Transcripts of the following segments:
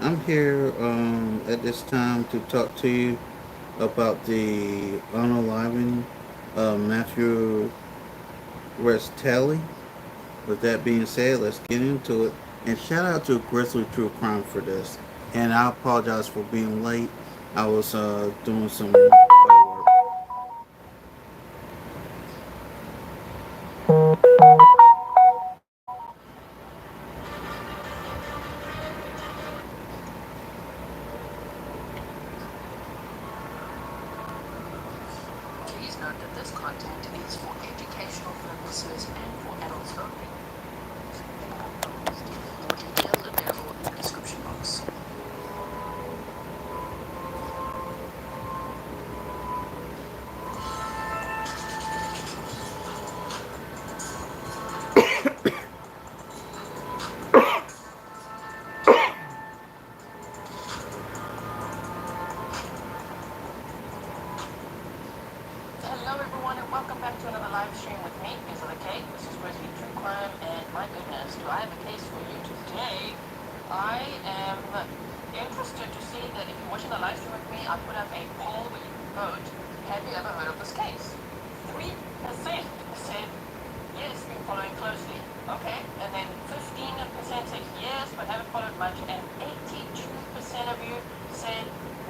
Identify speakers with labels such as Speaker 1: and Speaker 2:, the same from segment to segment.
Speaker 1: I'm here at this time to talk to you about the unaliving Matthew Restelli. With that being said, let's get into it. And shout out to GrizzlyTrueCrime for this. And I apologize for being late. I was doing some work.
Speaker 2: Please note that this content is for educational purposes and for adults only. More details available in the description box. Hello everyone and welcome back to another live stream with me, GrizzlyTrueCrime. This is GrizzlyTrueCrime and my goodness, do I have a case for you today? I am interested to see that if you're watching the live stream with me, I put up a poll where you can vote. Have you ever heard of this case? 3% said yes, been following closely. Okay, and then 15% said yes, but haven't followed much, and 82% of you said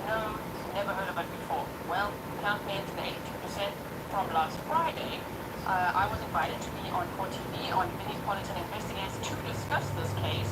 Speaker 2: no, never heard of it before. Well, count me into the 82% from last Friday. I was invited to be on Court TV on Minneapolis Investigators to discuss this case,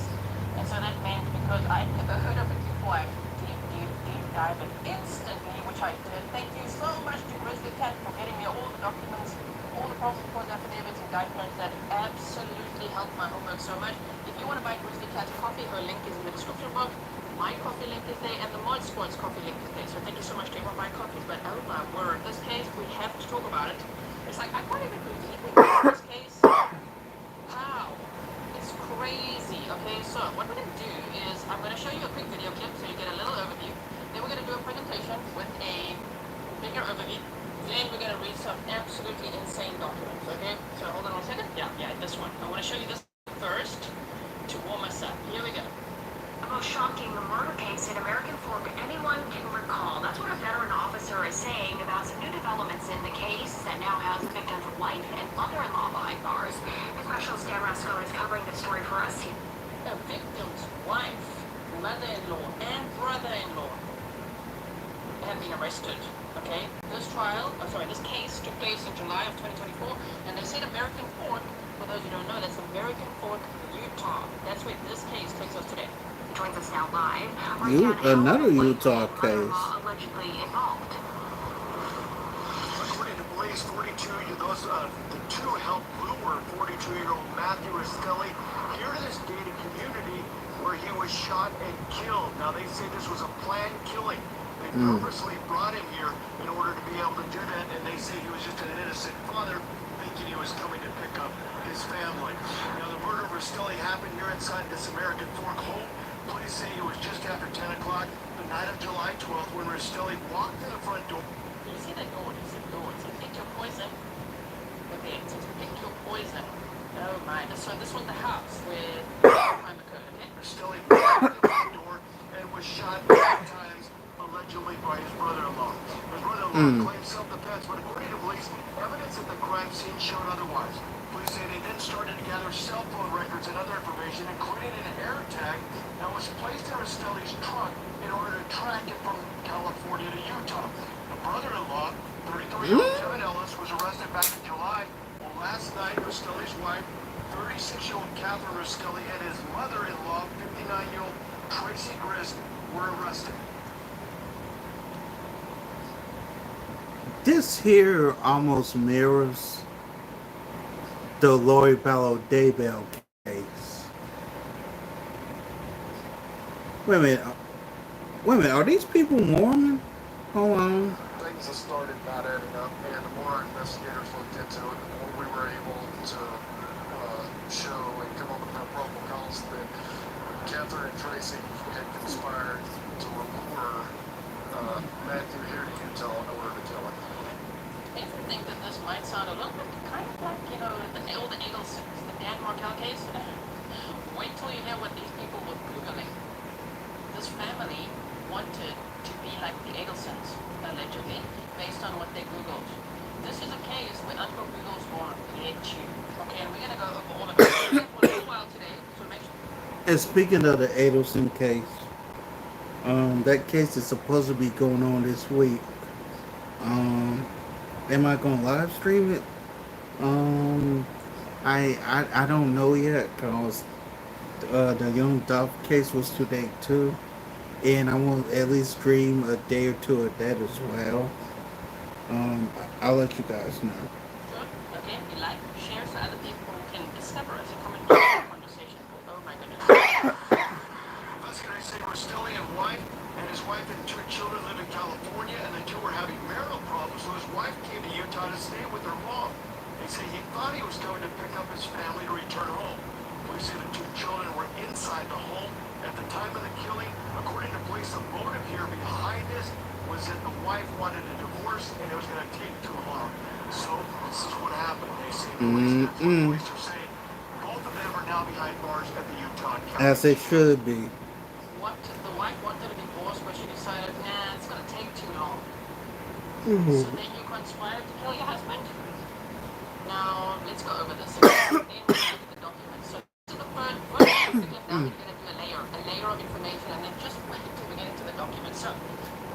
Speaker 2: and so that meant because I'd never heard of it before, I deep dive it instantly, which I did. Thank you so much to Grizzly Cat for getting me all the documents, all the probable cause affidavits, indictments. That absolutely helped my homework so much. If you want to buy Grizzly Cat's coffee, her link is in the description box. My coffee link is there, and the Mod Squad's coffee link is there. So thank you so much to everyone buying coffees. But oh my word, this case, we have to talk about it. It's like I can't even believe we got this case. How? It's crazy. Okay, so what we're gonna do is I'm gonna show you a quick video clip so you get a little overview. Then we're gonna do a presentation with a bigger overview. Then we're gonna read some absolutely insane documents. Okay, so hold on 1 second. Yeah, this one. I want to show you this first to warm us up. Here we go. The most shocking murder case in American Fork anyone can recall. That's what a veteran officer is saying about some new developments in the case that now has the victim's wife and mother-in-law behind bars. Specialist Dan Rusko is covering the story for us. The victim's wife, mother-in-law, and brother-in-law have been arrested. Okay, this case took place in July of 2024, and they said American Fork. For those who don't know, that's American Fork, Utah. That's where this case takes us today. Joins us now live.
Speaker 1: Another Utah case.
Speaker 2: Allegedly involved.
Speaker 3: According to police, the two helped lure 42-year-old Matthew Restelli here to this gated community where he was shot and killed. Now, they say this was a planned killing. They purposely brought him here in order to be able to do that, and they say he was just an innocent father thinking he was coming to pick up his family. Now, the murder of Restelli happened here inside this American Fork home. Police say it was just after 10 o'clock, the night of July 12th, when Restelli walked to the front door.
Speaker 2: You see that door? You see the door? It says pick your poison. Okay, it says pick your poison. Oh my. So this was the house where the crime occurred, okay?
Speaker 3: Restelli walked to the front door and was shot 5 times, allegedly by his brother-in-law. His brother-in-law claimed self-defense, but according to police, evidence at the crime scene showed otherwise. Police say they then started to gather cell phone records and other information, including an air tag that was placed in Restelli's truck in order to track it from California to Utah. The brother-in-law, 33-year-old Kevin Ellis, was arrested back in July. Well, last night, Restelli's wife, 36-year-old Catherine Restelli, and his mother-in-law, 59-year-old Tracy Grist, were arrested.
Speaker 1: This here almost mirrors the Lori Ballo Daybell case. Wait a minute, are these people Mormon? Hold on.
Speaker 3: Things have started not adding up, and the more our investigators looked into it, the more we were able to show and come up with a probable cause that Catherine and Tracy had conspired to lure Matthew here to Utah in order to kill him.
Speaker 2: I think that this might sound a little bit kind of like, the old Eagles, the Dan Markel case. Wait till you hear what these people were Googling. This wanted to be like the Adelsons, allegedly, based on what they Googled. This is a case where Uncle Google's gonna get you. Okay, and we're gonna go over all of it for a little while today, so make sure.
Speaker 1: And speaking of the Adelson case, that case is supposed to be going on this week. Um, am I gonna live stream it? Um, I don't know yet because the Young Dolph case was today too, and I want at least stream a day or two of that as well. I'll let you guys know.
Speaker 2: Sure. Okay, you like, share so other people can discover us and come and join the conversation. Oh my goodness.
Speaker 3: Investigators say Restelli and his wife and 2 children live in California, and the 2 were having marital problems, so his wife came to Utah to stay with her mom. They say he thought he was coming to pick up his family to return home. Police say the 2 children were inside the home at the time of the killing. According to police, the motive here behind this was that the wife wanted a divorce and it was going to take too long. So this is what happened. They say police, that's what police are saying. Both of them are now behind bars at the Utah County.
Speaker 1: As it should be.
Speaker 2: What the wife wanted a divorce, but she decided, nah, it's gonna take too long.
Speaker 1: Mm-hmm.
Speaker 2: So then you conspired to kill your husband? Now, let's go over this. Then we look at the documents. So this is the first victim. Now we're going to do a layer of information, and then just wait until we get into the documents. So,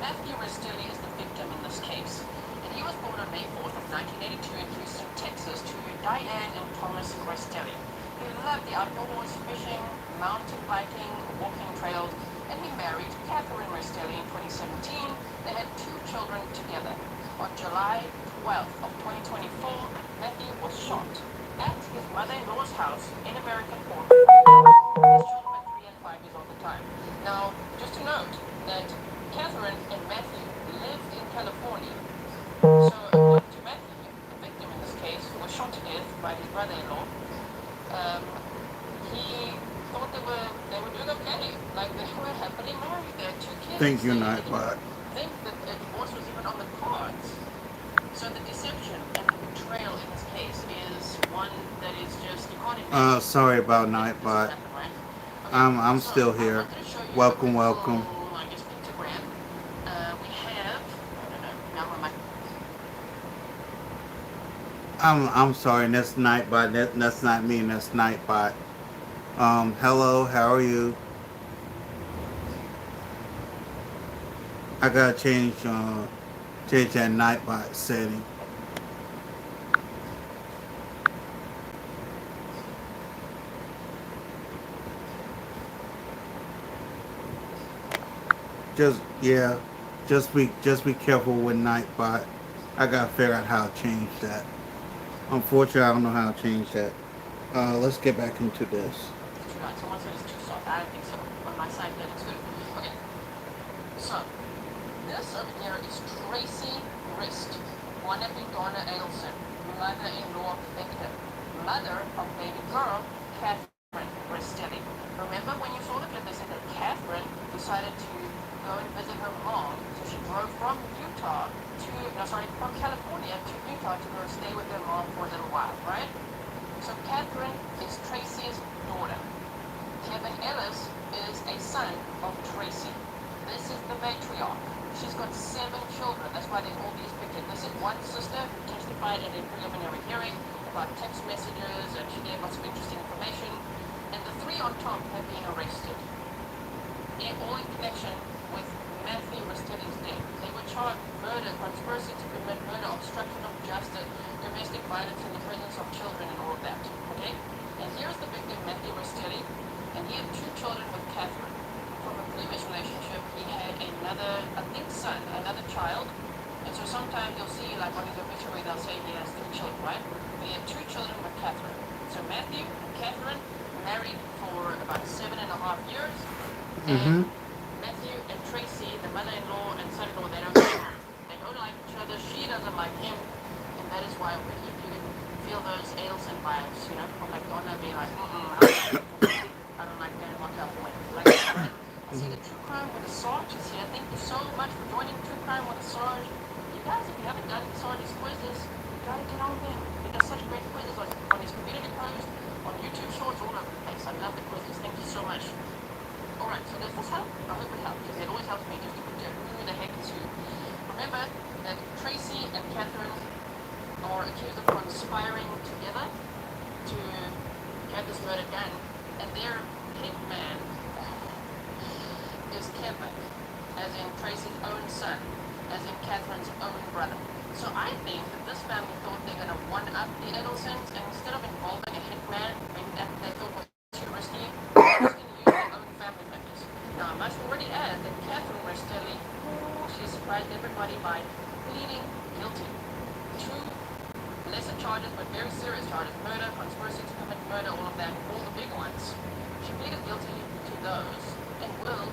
Speaker 2: Matthew Restelli is the victim in this case. And he was born on May 4th of 1982 in Houston, Texas, to Diane and Thomas Restelli. He loved the outdoors, fishing, mountain biking, walking trails, and he married Catherine Restelli in 2017. They had 2 children together. On July 12th of 2024, Matthew was shot at his mother-in-law's house in American Fork. His children were 3 and 5 years old at the time. Now, just to note that Catherine and Matthew lived in California. So, according to Matthew, the victim in this case, who was shot to death by his brother-in-law, he thought they were doing okay. Like, they were happily married. They had 2 kids.
Speaker 1: Thank you,
Speaker 2: They
Speaker 1: Nightbot.
Speaker 2: didn't think that a divorce was even on the cards. So the deception and the betrayal in this case is one that is just, you can't imagine.
Speaker 1: Sorry about Nightbot. I'm still here. Welcome.
Speaker 2: I guess pictogram. We have, I don't know, now I'm like,
Speaker 1: I'm sorry, that's Nightbot. That's not me, that's Nightbot. Hello, how are you? I gotta change that Nightbot setting. Just be careful with Nightbot. I gotta figure out how to change that. Unfortunately, I don't know how to change that. Let's get back into this.
Speaker 2: right, someone said it's too soft. I don't think so. On my side, that looks good. Okay. So, this over here is Tracy Rist, wannabe Donna Adelson, mother-in-law victim, mother of baby girl, Catherine Restelli. Remember when you saw the clip, they said that Catherine decided to go and visit her mom, so she drove from California to Utah to go stay with her mom for a little while, right? So Catherine is Tracy's daughter. Kevin Ellis is a son of Tracy. This is the matriarch. She's got 7 children. That's why there's all these pictures. This is one sister who testified at a preliminary hearing about text messages, and she gave lots of interesting information. And the 3 on top have been arrested. All in connection with Matthew Restelli's death. They were charged murder, conspiracy to commit murder, obstruction of justice, domestic violence in the presence of children, and all of that. Okay? And here's the victim, Matthew Restelli, and he had 2 children with Catherine. From a previous relationship, he had another, another child. And so sometimes you'll see, like on his obituary, they'll say he has 3 children, right? But he had 2 children with Catherine. So Matthew and Catherine married for about 7.5 years. And Matthew and Tracy, the mother-in-law and son-in-law, they don't like each other. She doesn't like him, and that is why you can feel those Adelson vibes, you know, from like Donna being like, I don't like that in my California. Like, I see the True Crime with the Sarge is here. Thank you so much for joining True Crime with the Sarge. You guys, if you haven't done Sarge's quizzes, you gotta get on there. He does such great quizzes on his community posts, on YouTube Shorts, all over the place. I love the quizzes. Thank you so much. Alright, so does this help? I hope it helps, because it always helps me just to as in Tracy's own son, as in Catherine's own brother. So I think that this family thought they're going to one-up the Edelsons, and instead of involving a hitman, maybe that they thought was too risky, they're just going to use their own family members. Now, I must already add that Matthew Restelli, she surprised everybody by pleading guilty. 2 lesser charges, but very serious charges: murder, conspiracy to commit murder, all of that, all the big ones. She pleaded guilty to those, and will,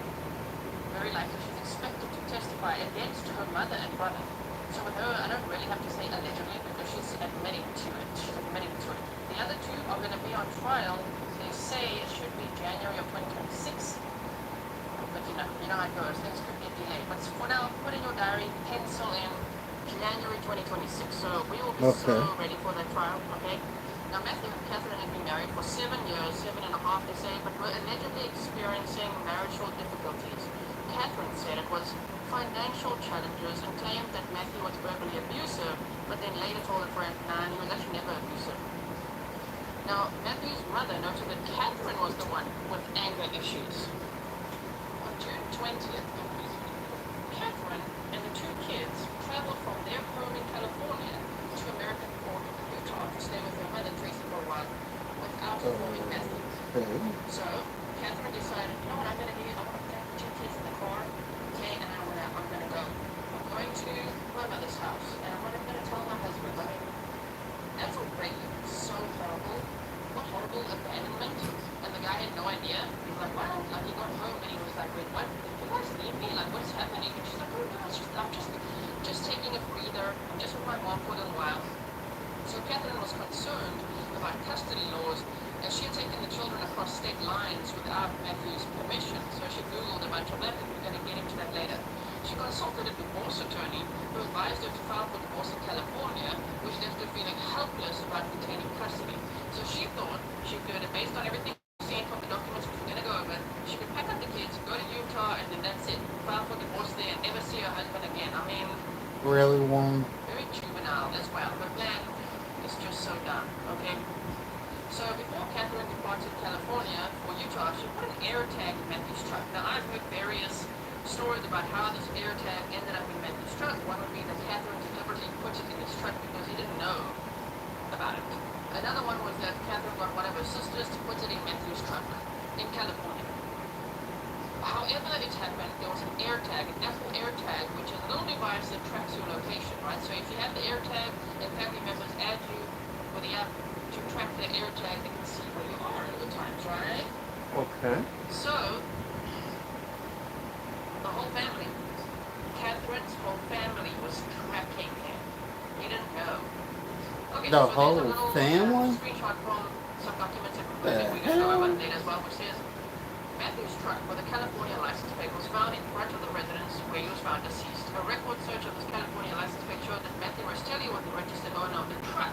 Speaker 2: very likely, she's expected to testify against her mother and brother. So with her, I don't really have to say allegedly, because she's admitting to it. The other 2 are going to be on trial. They say it should be January of 2026. But you know how it goes. Things could get delayed. But for now, put in your diary, pencil in January 2026. So we will be so ready for that trial, okay? Now, Matthew and Catherine had been married for 7 years, 7.5 they say, but were allegedly experiencing marital difficulties. Catherine said it was financial challenges and claimed that Matthew was verbally abusive, but then later told her friend, nah, he was actually never abusive. Now, Matthew's mother noted that Catherine was the one with anger issues. On June 20th, Catherine and the 2 kids traveled from their home in California to American Fork, Utah, to stay with her mother, Tracy, for a while, without informing Matthew. So, Catherine decided, you know what I'm going to do? I'm going to put the 2 kids in the car, okay, and I'm going to go. I'm going to my mother's house, and I'm going to tell my husband. I mean, that's already so horrible. What horrible abandonment. And the guy had no idea. He was like, wow. Like, he got home and he was like, wait, what? Did you guys leave me? Like, what's happening? And she's like, oh no, I'm just taking a breather. I'm just with my mom for a little while. So Catherine was concerned about custody laws, as she had taken the children across state lines without Matthew's permission. So she Googled a bunch of that, and we're going to get into that later. She consulted a divorce attorney who advised her to file for divorce in California, which left her feeling helpless about retaining custody. So she thought she could, based on everything seen from the documents which we're going to go over, she could pack up the kids, go to Utah, and then that's it. File for divorce there and never see her husband again. I mean,
Speaker 1: really won't.
Speaker 2: Very juvenile as well. Her plan is just so dumb, okay? So before Catherine departed California for Utah, she put an air tag in Matthew's truck. Now, I've heard various stories about how this air tag ended up in Matthew's truck. One would be that Catherine deliberately put it in his truck because he didn't know about it. Another one was that Catherine got one of her sisters to put it in Matthew's truck in California. However it happened, there was an air tag, an Apple air tag, which is a little device that tracks your location, right? So if you have the air tag and family members add you with the app to track the air tag, they can see where you are at all times, right?
Speaker 1: Okay.
Speaker 2: So, the whole family, Catherine's whole family was tracking him. He didn't know. Okay,
Speaker 1: The
Speaker 2: so
Speaker 1: whole
Speaker 2: there's a little
Speaker 1: family?
Speaker 2: screenshot from some documents that we can go over later as well, which says Matthew's truck with a California license plate was found in front of the residence where he was found deceased. A record search of this California license plate showed that Matthew Restelli was the registered owner of the truck.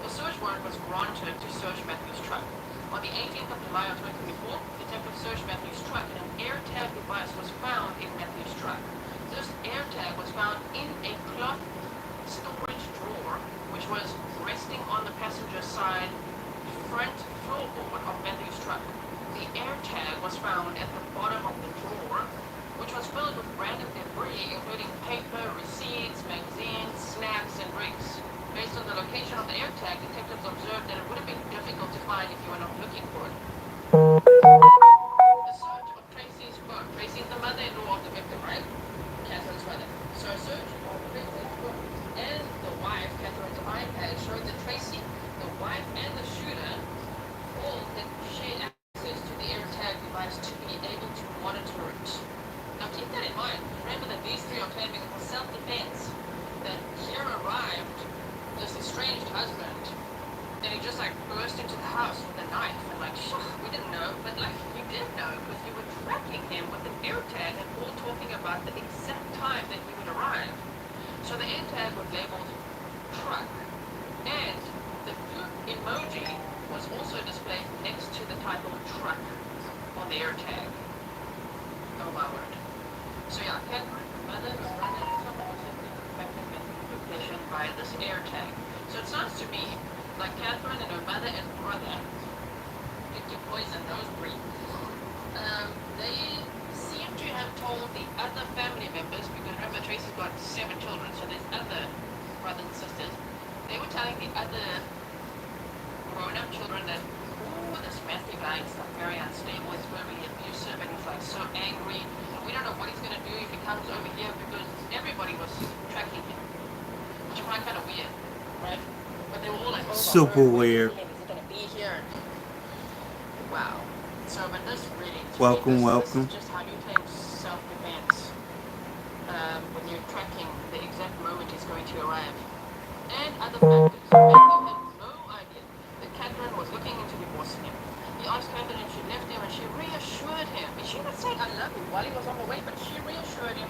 Speaker 2: A search warrant was granted to search Matthew's truck. On the 18th of July of 2024, detectives searched Matthew's truck and an air tag device was found in Matthew's truck. This air tag was found in a cloth storage drawer, which was resting on the passenger side front floorboard of Matthew's truck. The air tag was found at the bottom of the drawer, which was filled with random debris, including paper, receipts, magazines, snacks, and rings. Based on the location of the air tag, detectives observed that it would have been difficult to find if you were not looking for it. A search of Tracy's phone. Tracy is the mother-in-law of the victim, right? Catherine's mother. So a search of Tracy's phone and the wife, Catherine's iPad, showed that Tracy, the wife, and the shooter all had shared access to the air tag device to be able to monitor it. Now keep that in mind. Remember that these 3 are claiming for self-defense. That here arrived this estranged husband, and he just like burst into the house with a knife and like, we didn't know, but like you did know because you were tracking him with an air tag and all talking about the exact time that he would arrive. So the air tag was labeled truck, and the poop emoji was also displayed next to the title truck on the air tag. Oh my word. So yeah, Catherine, mother, was running by this air tag. So it sounds to me like Catherine and her mother and brother picked a poison, those three. They seem to have told the other family Tracy's got 7 children, so there's other brothers and sisters. They were telling the other grown-up children that, oh, this Matthew guy is like very unstable, he's very abusive, and he's like so angry, and we don't know what he's going to do if he comes over here, because everybody was tracking him, which I find kind of weird, right? But they were all like, oh,
Speaker 1: Super weird.
Speaker 2: Is he going to be here? Wow. So, but this really,
Speaker 1: Welcome,
Speaker 2: this
Speaker 1: welcome.
Speaker 2: is just how you claim self-defense when you're tracking the exact moment he's going to arrive. And other factors. Matthew had no idea that Catherine was looking into divorcing him. He asked Catherine if she left him, and she reassured him. And she was saying, I love you, while he was on the way, but she reassured him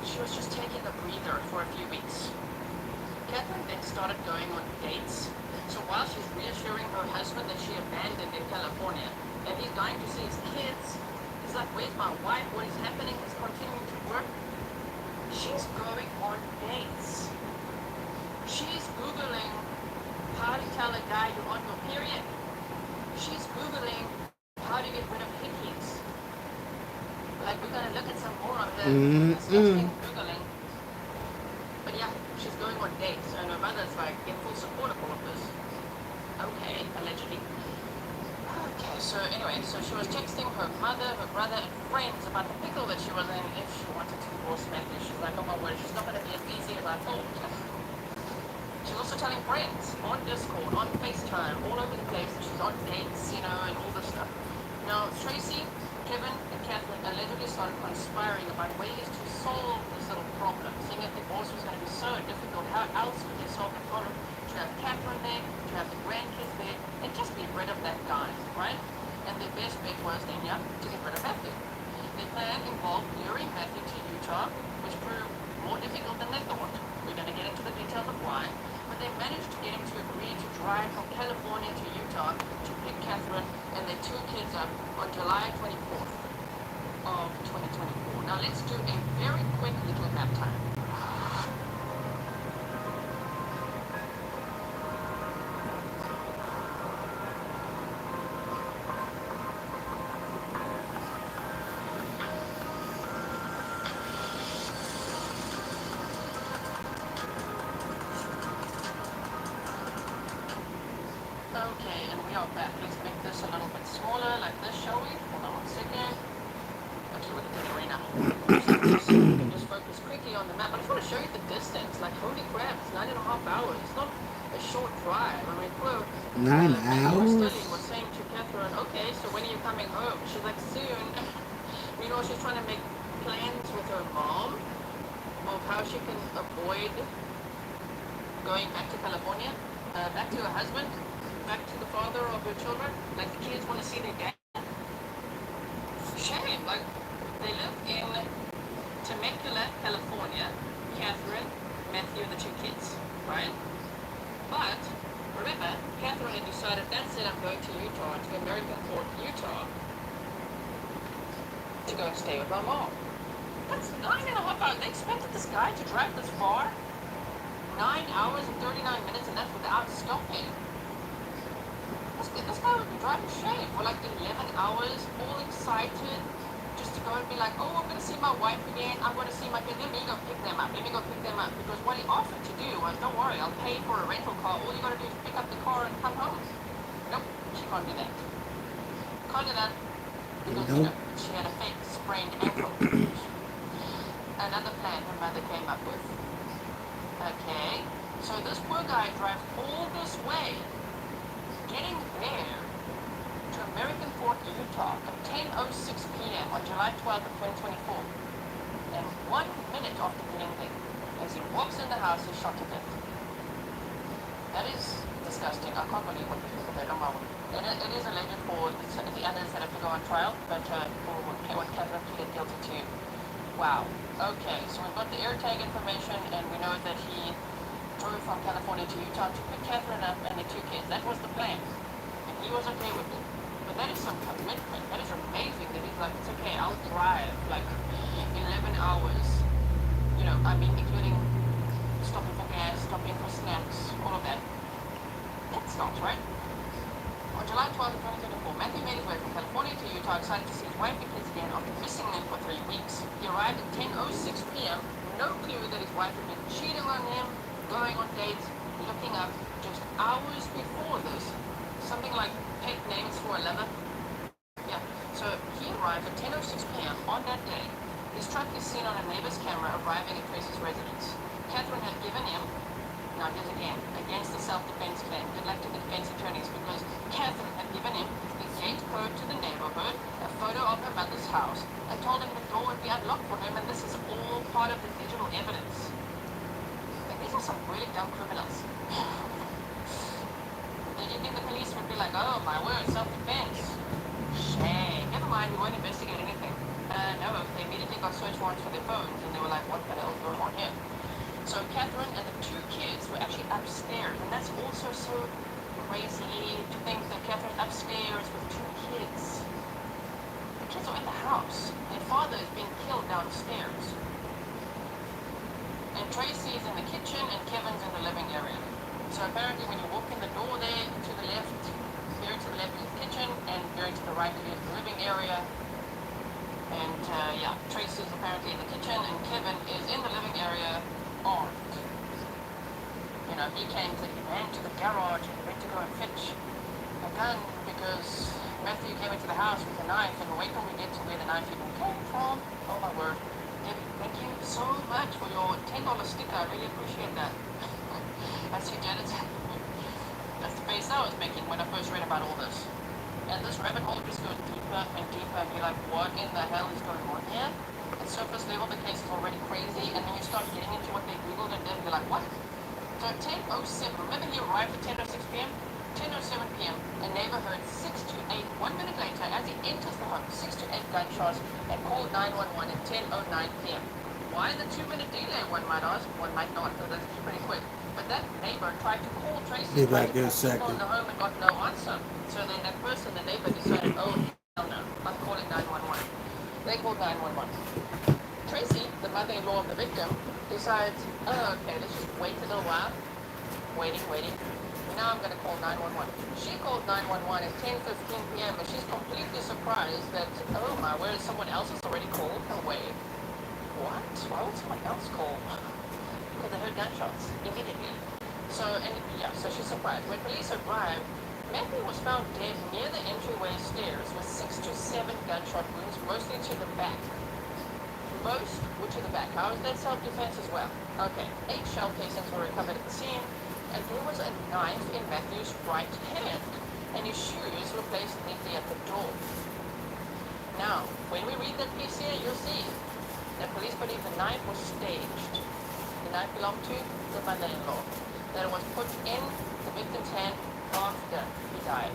Speaker 2: she was just taking a breather for a few weeks. Catherine then started going on dates. So while she's reassuring her husband that she abandoned in California, and he's dying to see his kids, he's like, where's my wife? What is happening? He's continuing to work. She's going on dates. She's Googling how to tell a guy you're on your period. She's Googling how to get rid of hickeys. Like, we're going to look at some more of the disgusting Googling. But yeah, she's going on dates, and her mother's like in full support of all of this. Okay, allegedly. Okay, so anyway, so she was texting her mother, her brother, and friends about the pickle that she was in if she wanted to divorce Matthew. She's like, oh my word, she's not going to be as easy as I thought. She's also telling friends on Discord, on FaceTime, all over the place. She's on dates, you know, and all this stuff. Now, Tracy, Kevin, and Catherine allegedly started conspiring about ways to solve this little problem. Seeing that divorce was going to be so difficult, how else could they solve the problem? To have Catherine there, to have the grandkids there, and just be rid of that guy, right? And their best bet was then, yeah, to get rid of Matthew. Their plan involved luring Matthew to Utah, which proved more difficult than they thought. We're going to get into the details of why. But they managed to get him to agree to drive from California to Utah to pick Catherine and their 2 kids up on July 24th of 2024. Now let's do a very quick little map time. Okay, and we are back. Let's make this a little bit smaller, like this, shall we? Hold on 1 second. Okay, we're in the arena. We can just focus quickly on the map. I just want to show you the distance. Like, holy crap, it's 9.5 hours. It's not a short drive. I mean, hello.
Speaker 1: 9 hours?
Speaker 2: Matthew Restelli was saying to Catherine, okay, so when are you coming home? She's like, soon. Meanwhile, she's trying to make plans with her mom of how she can avoid going back to California, back to her husband, back to the father of her children. Like, the kids want to see their dad. Shame. Like, they live in Temecula, California. Catherine, Matthew, and the 2 kids, right? But remember, Catherine had decided, that's it, I'm going to Utah, to American Fork, Utah, to go and stay with my mom. That's 9.5 hours. They expected this guy to drive this far? 9 hours and 39 minutes, and that's without stopping. This guy would be driving shame for like 11 hours, all excited, just to go and be like, oh, I'm going to see my wife again, I'm going to see my kids, let me go pick them up, because what he offered to do was, don't worry, I'll pay for a rental car, all you got to do is pick up the car and come home. Nope, she can't do that. Can't do that, because you know, she had a fake sprained ankle. Another plan her mother came up with. Okay, so this poor guy drives all this way, getting there to American Fork, Utah at 10:06 p.m. on July 12th of 2024. And 1 minute after getting there, as he walks in the house, he's shot to death. That is disgusting. I can't believe what people did on my own. It is alleged for the others that have to go on trial, but for what Catherine pleaded guilty to. Wow. Okay, so we've got the AirTag information, and we know that he drove from California to Utah to pick Catherine up and the 2 kids. That was the plan. And he was okay with it. But that is some commitment. That is amazing that he's like, it's okay, I'll drive like 11 hours. You know, I mean, including stopping for gas, stopping for snacks, all of that. That stops, right? On July 12th, 2024, Matthew made his way from California to Utah, excited to see his wife and kids again after missing them for 3 weeks. He arrived at 10:06 p.m., no His truck is seen on a neighbor's camera arriving at Tracy's residence. Catherine had given him, now here's again, against the self-defense claim, good luck to the defense attorneys, because Catherine had given him the gate code to the neighborhood, a photo of her mother's house, and told him the door would be unlocked for him, and this is all part of the digital evidence. Like, these are some really dumb criminals. Did you think the police would be like, oh my word, self-defense? Shame. Never mind, we won't investigate anything. No, they immediately got search warrants for their phones, and they were like, what the hell is going on here? So Catherine and the two kids were actually upstairs, and that's also so crazy to think that Catherine's upstairs with two kids. The kids are in the house. Their father is being killed downstairs. And Tracy's in the kitchen, and Kevin's in the living area. So apparently when you walk in the door there, to the left, very to the left is the kitchen, and very to the right is the living area. And yeah, Tracy's apparently in the kitchen, and Kevin is in the living area, armed. You know, he ran to the garage and went to go and fetch a gun because Matthew came into the house with a knife, and wait till we get to where the knife even came from. Oh my word. Debbie, thank you so much for your $10 sticker. I really appreciate that. That's you, Janet. That's the face I was making when I first read about all this. And this rabbit hole just goes deeper and deeper, and you're like, what in the hell is going on here? At surface level, the case is already crazy, and then you start getting into what they Googled and did, and you're like, what? So at 10:07, remember he arrived at 10:06 p.m.? 10:07 p.m., a neighbor heard 6 to 8, 1 minute later, as he enters the home, 6 to 8 gunshots, and called 911 at 10:09 p.m. Why the 2-minute delay, one might ask? One might not, because that's pretty quick. But that neighbor tried to call Tracy,
Speaker 1: Give back
Speaker 2: tried to
Speaker 1: a
Speaker 2: call people in
Speaker 1: second.
Speaker 2: the home, and got no answer. So then that person, the neighbor, decided, oh, hell no, I'm calling 911. They called 911. Tracy, the mother-in-law of the victim, decides, oh, okay, let's just wait a little while. Waiting. Now I'm going to call 911. She called 911 at 10:15 p.m. and she's completely surprised that, oh my word, someone else has already called. No way. What? Why would someone else call? Because they heard gunshots immediately. So she's surprised. When police arrived, Matthew was found dead near the entryway stairs with 6 to 7 gunshot wounds, mostly to the back. Most were to the back. How is that self-defense as well? Okay, 8 shell casings were recovered at the scene, and there was a knife in Matthew's right hand, and his shoes were placed neatly at the door. Now, when we read that piece here, you'll see that police believe the knife was staged. The knife belonged to the mother-in-law. That it was put in the victim's hand after he died.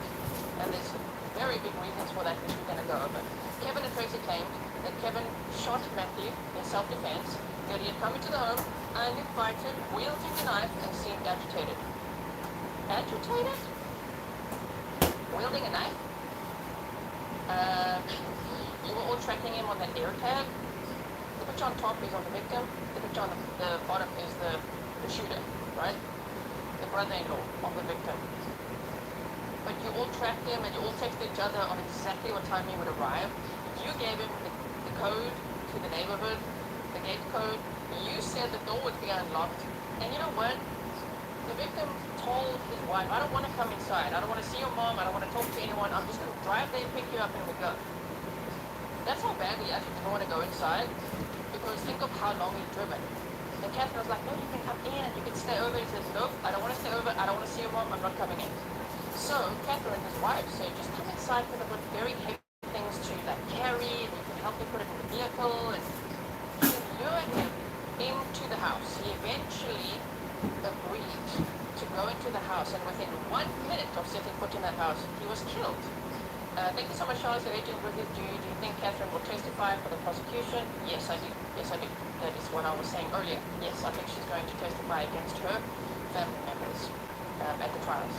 Speaker 2: And there's very big reasons for that, which we're going to go over. Kevin and Tracy claimed that Kevin shot Matthew in self-defense, that he had come into the home, uninvited, wielding the knife, and seemed agitated. Agitated? Wielding a knife? You were all tracking him on that air tag. The picture on top is of the victim. The picture on the bottom is the shooter, right? The brother-in-law of the victim. But you all tracked him and you all texted each other on exactly what time he would arrive. You gave him the code to the neighborhood, the gate code. You said the door would be unlocked. And you know what? The victim told his wife, I don't want to come inside. I don't want to see your mom. I don't want to talk to anyone. I'm just going to drive there, pick you up, and we go. That's how badly he actually didn't want to go inside. Because think of how long he'd driven. And Catherine was like, no, you can come in and you can stay over. He says, nope, I don't want to stay over. I don't want to see your mom. I'm not coming in. So Catherine, his wife, said, just come inside because I've got very heavy things to like carry, and you can help me put it in the vehicle. And she lured him into the house. He eventually agreed to go into the house, and within 1 minute of setting foot in that house, he was killed. Thank you so much, Charles. Agent Grizzly, do you think Catherine will testify for the prosecution? Yes, I do. Yes, I do. That is what I was saying earlier. Yes, I think she's going to testify against her family members at the trials.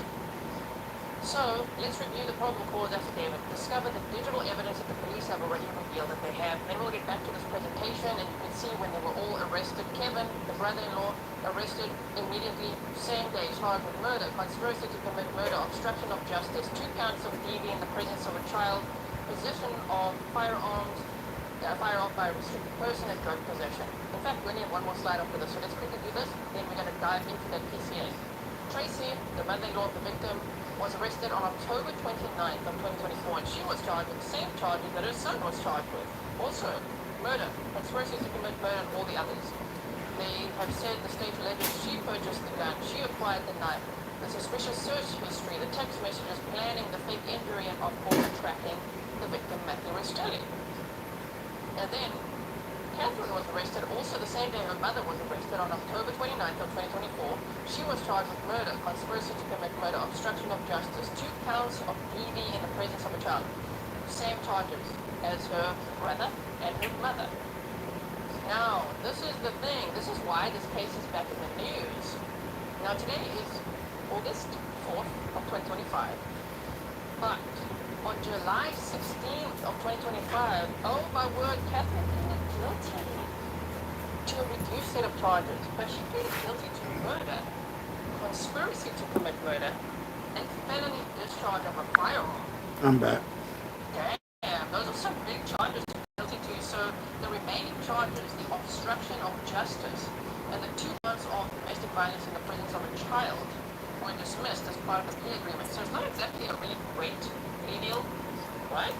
Speaker 2: So, let's review the probable cause affidavit. Discover the digital evidence that the police have already revealed that they have. Then we'll get back to this presentation, and you can see when they were all arrested. Kevin, the brother-in-law, arrested immediately, same day, charged with murder, conspiracy to commit murder, obstruction of justice, 2 counts of DV in the presence of a child, possession of firearms, firearm by a restricted person, and drug possession. In fact, we only have one more slide after this, so let's quickly do this, then we're going to dive into that PCA. Tracy, the mother-in-law of the victim, was arrested on October 29th of 2024, and she was charged with the same charges that her son was charged with. Also, murder, conspiracy to commit murder, and all the others. They have said the state alleges she purchased the gun, she acquired the knife, the suspicious search history, the text messages, planning the fake injury, and of course tracking the victim, Matthew Restelli. And then Catherine was arrested also the same day her mother was arrested on October 29th of 2024. She was charged with murder, conspiracy to commit murder, obstruction of justice, 2 counts of DV in the presence of a child. Same charges as her brother and her mother. Now, this is the thing. This is why this case is back in the news. Now, today is August 4th of 2025. But on July 16th of 2025, oh my word, Catherine pleaded guilty to a reduced set of charges. But she pleaded guilty to murder, conspiracy to commit murder, and felony discharge of a firearm.
Speaker 1: I'm back.
Speaker 2: Damn, those are some big charges to be guilty to. So the remaining charges, the obstruction of justice, and the 2 months of domestic violence in the presence of a child, were dismissed as part of the plea agreement. So it's not exactly a really great plea deal, right?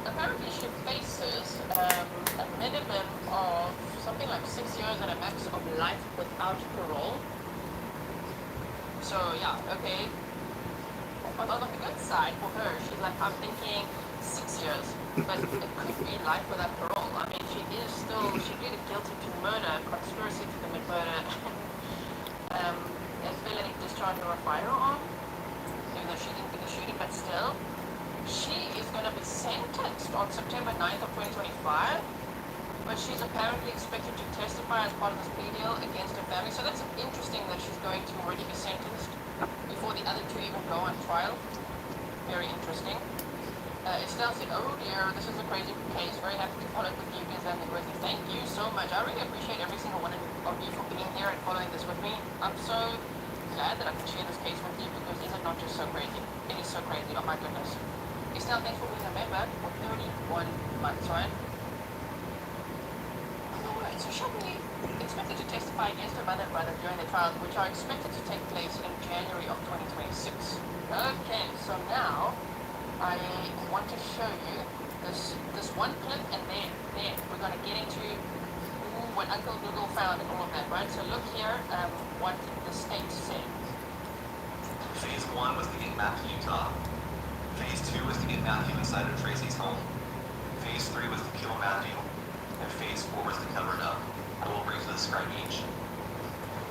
Speaker 2: Apparently she faces a minimum of something like 6 years and a max of life without parole. So yeah, okay. On the good side for her, she's like, I'm thinking 6 years, but it could be life without parole. I mean, she pleaded guilty to murder, conspiracy to commit murder, and felony discharge of a firearm, even though she didn't do the shooting, but still, she is going to be sentenced on September 9th of 2025, but she's apparently expected to testify as part of this plea deal against her family. So that's interesting that she's going to already be sentenced before the other 2 even go on trial. Very interesting. Estelle said, oh dear, this is a crazy case. Very happy to follow it with you, Grizzly and Grizzly. Thank you so much. I really appreciate every single one of you for being here and following this with me. I'm so glad that I can share this case with you because this is not just so crazy. It is so crazy. Oh my goodness. Estelle, thanks for being a member for 31 months, right? Alright, so she'll be expected to testify against her mother and brother during the trials, which are expected to take place in January of 2026. Okay, so now I want to show you this one clip, and then we're going to get into what Uncle Google found and all of that, right? So look here, what the state said.
Speaker 4: Phase 1 was to get Matthew to Utah. Phase 2 was to get Matthew inside of Tracy's home. Phase 3 was to kill Matthew. And Phase 4 was to cover it up. I will briefly describe each.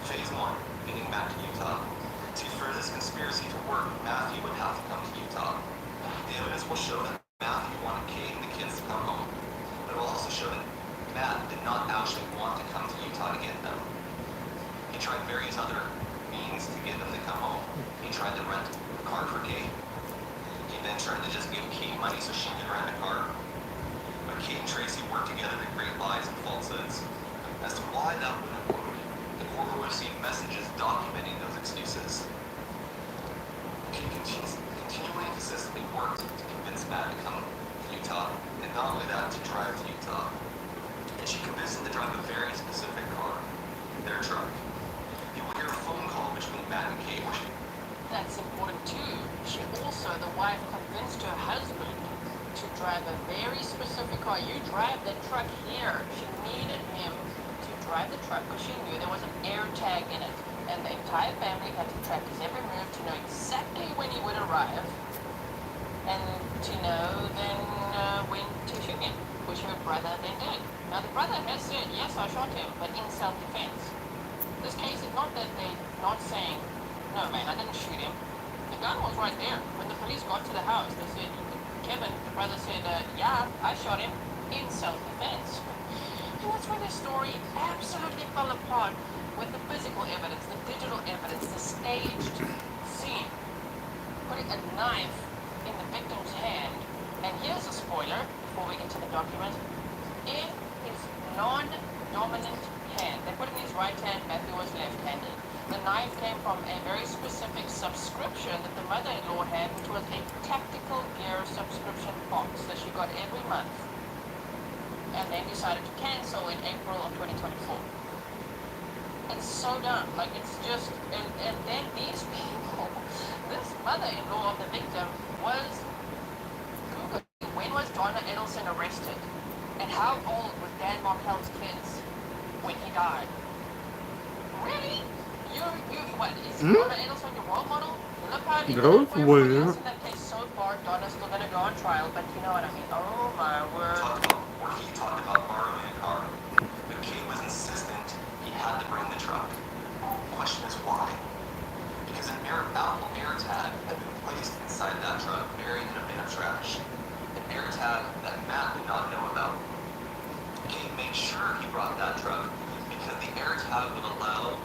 Speaker 4: Phase 1, getting Matthew to Utah. To further this conspiracy to work, Matthew would have to come to Utah. The evidence will show that Matthew wanted Kate and the kids to come home. But it will also show that Matt did not actually want to come to Utah to get them. He tried various other means to get them to come home. He tried to rent a car for Kate. He then tried to just give Kate money so she could rent a car. But Kate and Tracy worked together to create lies and falsehoods. As to why that wouldn't work, the court will receive messages documenting those excuses. Kate continually and consistently worked to convince Matt to come to Utah, and not only that, to drive to Utah. And she convinced him to drive a very specific car, their truck. You will hear a phone call between Matt and Kate where she...
Speaker 2: That's important too. She also, the wife, convinced her husband to drive a very specific car. You drive the truck here. She needed him to drive the truck because she knew there was an air tag in it. And the entire family had to track his every move to know exactly when he would arrive and to know then when to shoot him, which her brother then did. Now the brother has said, yes, I shot him, but in self-defense. This case is not that they're not saying, no man, I didn't shoot him. The gun was right there. When the police got to the house, they said, Kevin, the brother said, yeah, I shot him in self-defense. And that's when the story absolutely fell apart with the physical evidence, the digital evidence, the staged scene, putting a knife in the victim's hand. And here's a spoiler before we get to the document. In his non-dominant hand, they put in his right hand, Matthew was left-handed. The knife came from a very specific subscription that the mother-in-law had, which was a tactical gear subscription box that she got every month, and then decided to cancel in April of 2024. It's so dumb. Like, it's just, and then these people, this mother-in-law of the victim was Googling, when was Donna Edelson arrested? And how old would Dan Markel's kids when he died. Really? What, is Donna Adelson your role model? Look how it ended up for everybody else in that case so far. Donna's still gonna go on trial, but you know what I mean. Oh my word.
Speaker 4: He talked about borrowing a car. But Kate was insistent he had to bring the truck. The question is why? Because an Apple AirTag had been placed inside that truck, buried in a bin of trash. An AirTag that Matt did not know about. Kate made sure he brought that truck because the AirTag would allow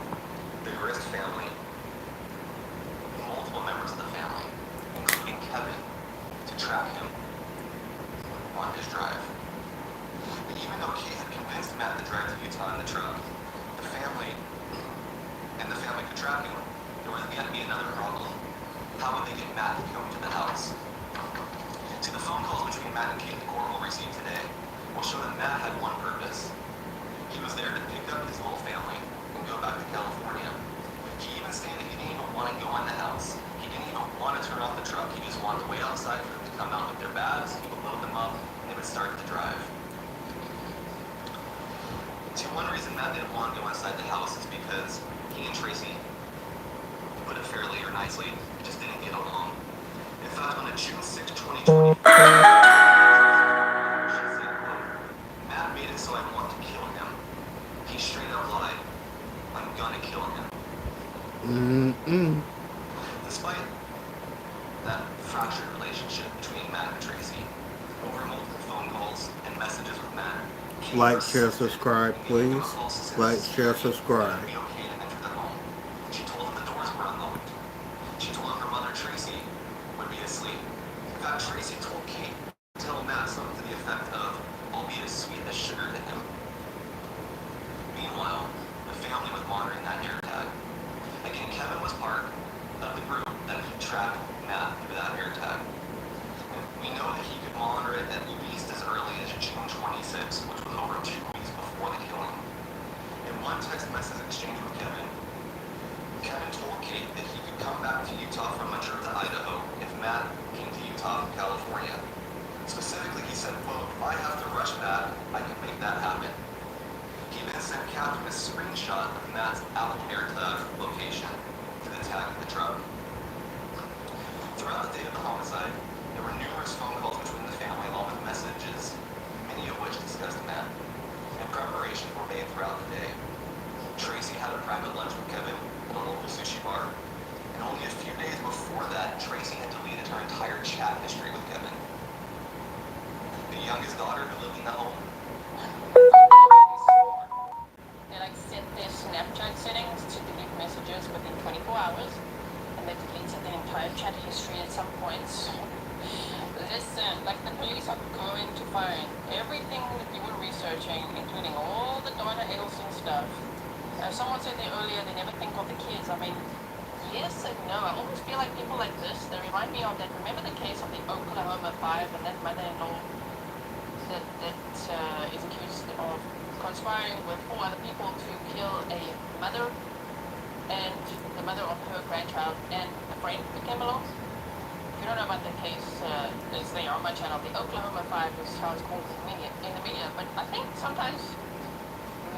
Speaker 4: the Grist family, multiple members of the family, including Kevin, to track him on his drive. But even though Kate had convinced Matt to drive to Utah in the truck, the family could track him, there was yet to be another problem. How would they get Matt to come to the house? See, the phone calls between Matt and Kate the court will receive today will show that Matt had one purpose. He was there to pick up his little family and go back to California. He even stated he didn't even want to go in the house. He didn't even want to turn off the truck. He just wanted to wait outside for them to come out with their bags. He would load them up and they would start to drive. See, one reason Matt didn't want to go inside the house is because he and Tracy, to put it fairly or nicely, just didn't get along. In fact, on a June 6, 2020, she said, quote, Matt made it so I want to kill him. He straight up lied. I'm gonna kill him. Despite that fractured relationship between Matt and Tracy, over multiple phone calls and messages with Matt,
Speaker 1: Like, share, subscribe, please. Like, share, subscribe.
Speaker 4: be okay to enter the home. She told him the doors were unlocked. She told him her mother Tracy would be asleep. In fact, Tracy told Kate to tell Matt something to the effect of, I'll be as sweet as sugar to him. Meanwhile, the family was monitoring that AirTag. Again, Kevin was part of the group that he tracked Matt through that AirTag. And we know that he could monitor it at least as early as June 26, which was over 2 weeks before the killing. In one text message exchange with Kevin, Kevin told Kate that he could come back to Utah from a trip to Idaho if Matt came to Utah from California. Specifically, he said, quote, if I have to rush Matt, I can make that happen. He then sent Catherine a screenshot of Matt's Apple AirTag location to the tag of the truck. Throughout the day of the homicide, there were numerous phone calls between the family along with messages, many of which discussed Matt, and preparations were made throughout the day. Tracy had a private lunch with Kevin at a local sushi bar, and only a few days before that, Tracy had deleted her entire chat history with Kevin. The youngest daughter who lived in the home,
Speaker 2: They set their Snapchat settings to delete messages within 24 hours, and they deleted the entire chat history at some points. Listen, the police are going to find everything that you were researching, including all the Donna Adelson stuff. Someone said there earlier they never think of the kids. I mean, yes and no. I almost feel like people like this, they remind me of that. Remember the case of the Oklahoma 5 and that mother-in-law that is accused of conspiring with 4 other people to kill a mother and the mother of her grandchild, and a friend who came along? If you don't know about the case, it's there on my channel. The Oklahoma 5 is how it's called in the media. But I think sometimes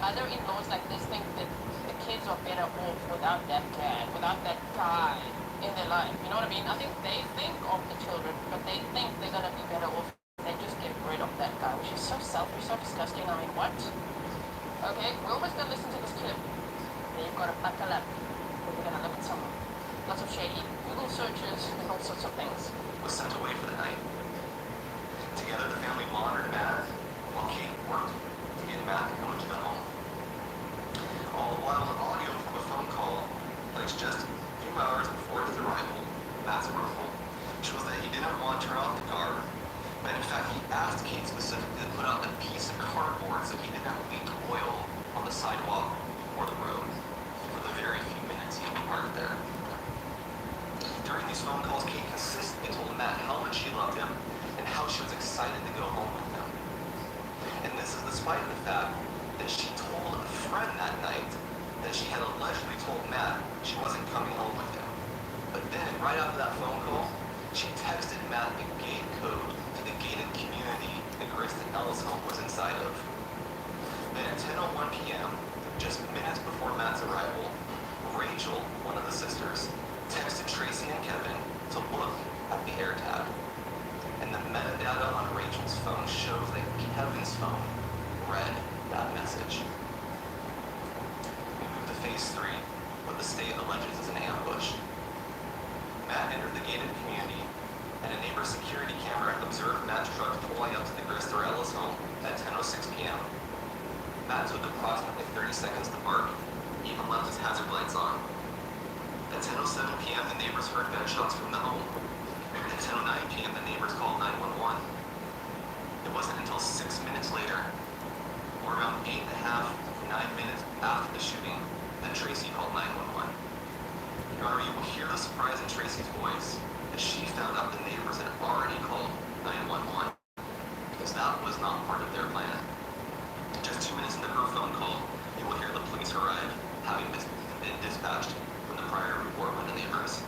Speaker 2: mother-in-laws like this think that the kids are better off without that dad, without that guy in their life. You know what I mean? I think they think of the children, but they think they're going to be better off if they just get rid of that guy, which is so selfish, so disgusting. I mean, what? Okay, we're almost going to listen to this clip. Then you've got to buckle up. We're going to look at lots of shady Google searches and all sorts of things.
Speaker 4: was sent away for the night. Together, the family monitored Matt while Kate worked to get Matt to come into the home. All the while, the audio from a phone call placed just a few hours before his arrival, Matt's arrival, shows that he didn't want to turn off the car, but in fact, he asked Kate specifically to put out a piece of cardboard so he didn't leak oil on the sidewalk or the road for the very few minutes he would be parked there. During these phone calls, Kate consistently told Matt how much she loved him and how she was excited to go home with him. And this is despite the fact that she told a friend that night that she had allegedly told Matt she wasn't coming home with him. But then, right after that phone call, she texted Matt the gate code to the gated community the Grist and Ellis home was inside of. message. We move to phase 3, what the state alleges is an ambush. Matt entered the gated community, and a neighbor's security camera observed Matt's truck pulling up to the GrizzlyTrueCrime's home at 10:06 p.m. Matt took approximately 30 seconds to park, even left his hazard lights on. At 10:07 p.m., the neighbors heard gunshots from the home. At 10:09 p.m., the neighbors called 911. It wasn't until 6 minutes later, or around 8.5 to 9 minutes after the shooting, that Tracy called 911. Your Honor, you will hear the surprise in Tracy's voice as she found out the neighbors had already called 911, because that was not part of their plan. Just 2 minutes into her phone call, you will hear the police arrive, having been dispatched from the prior report by the neighbors.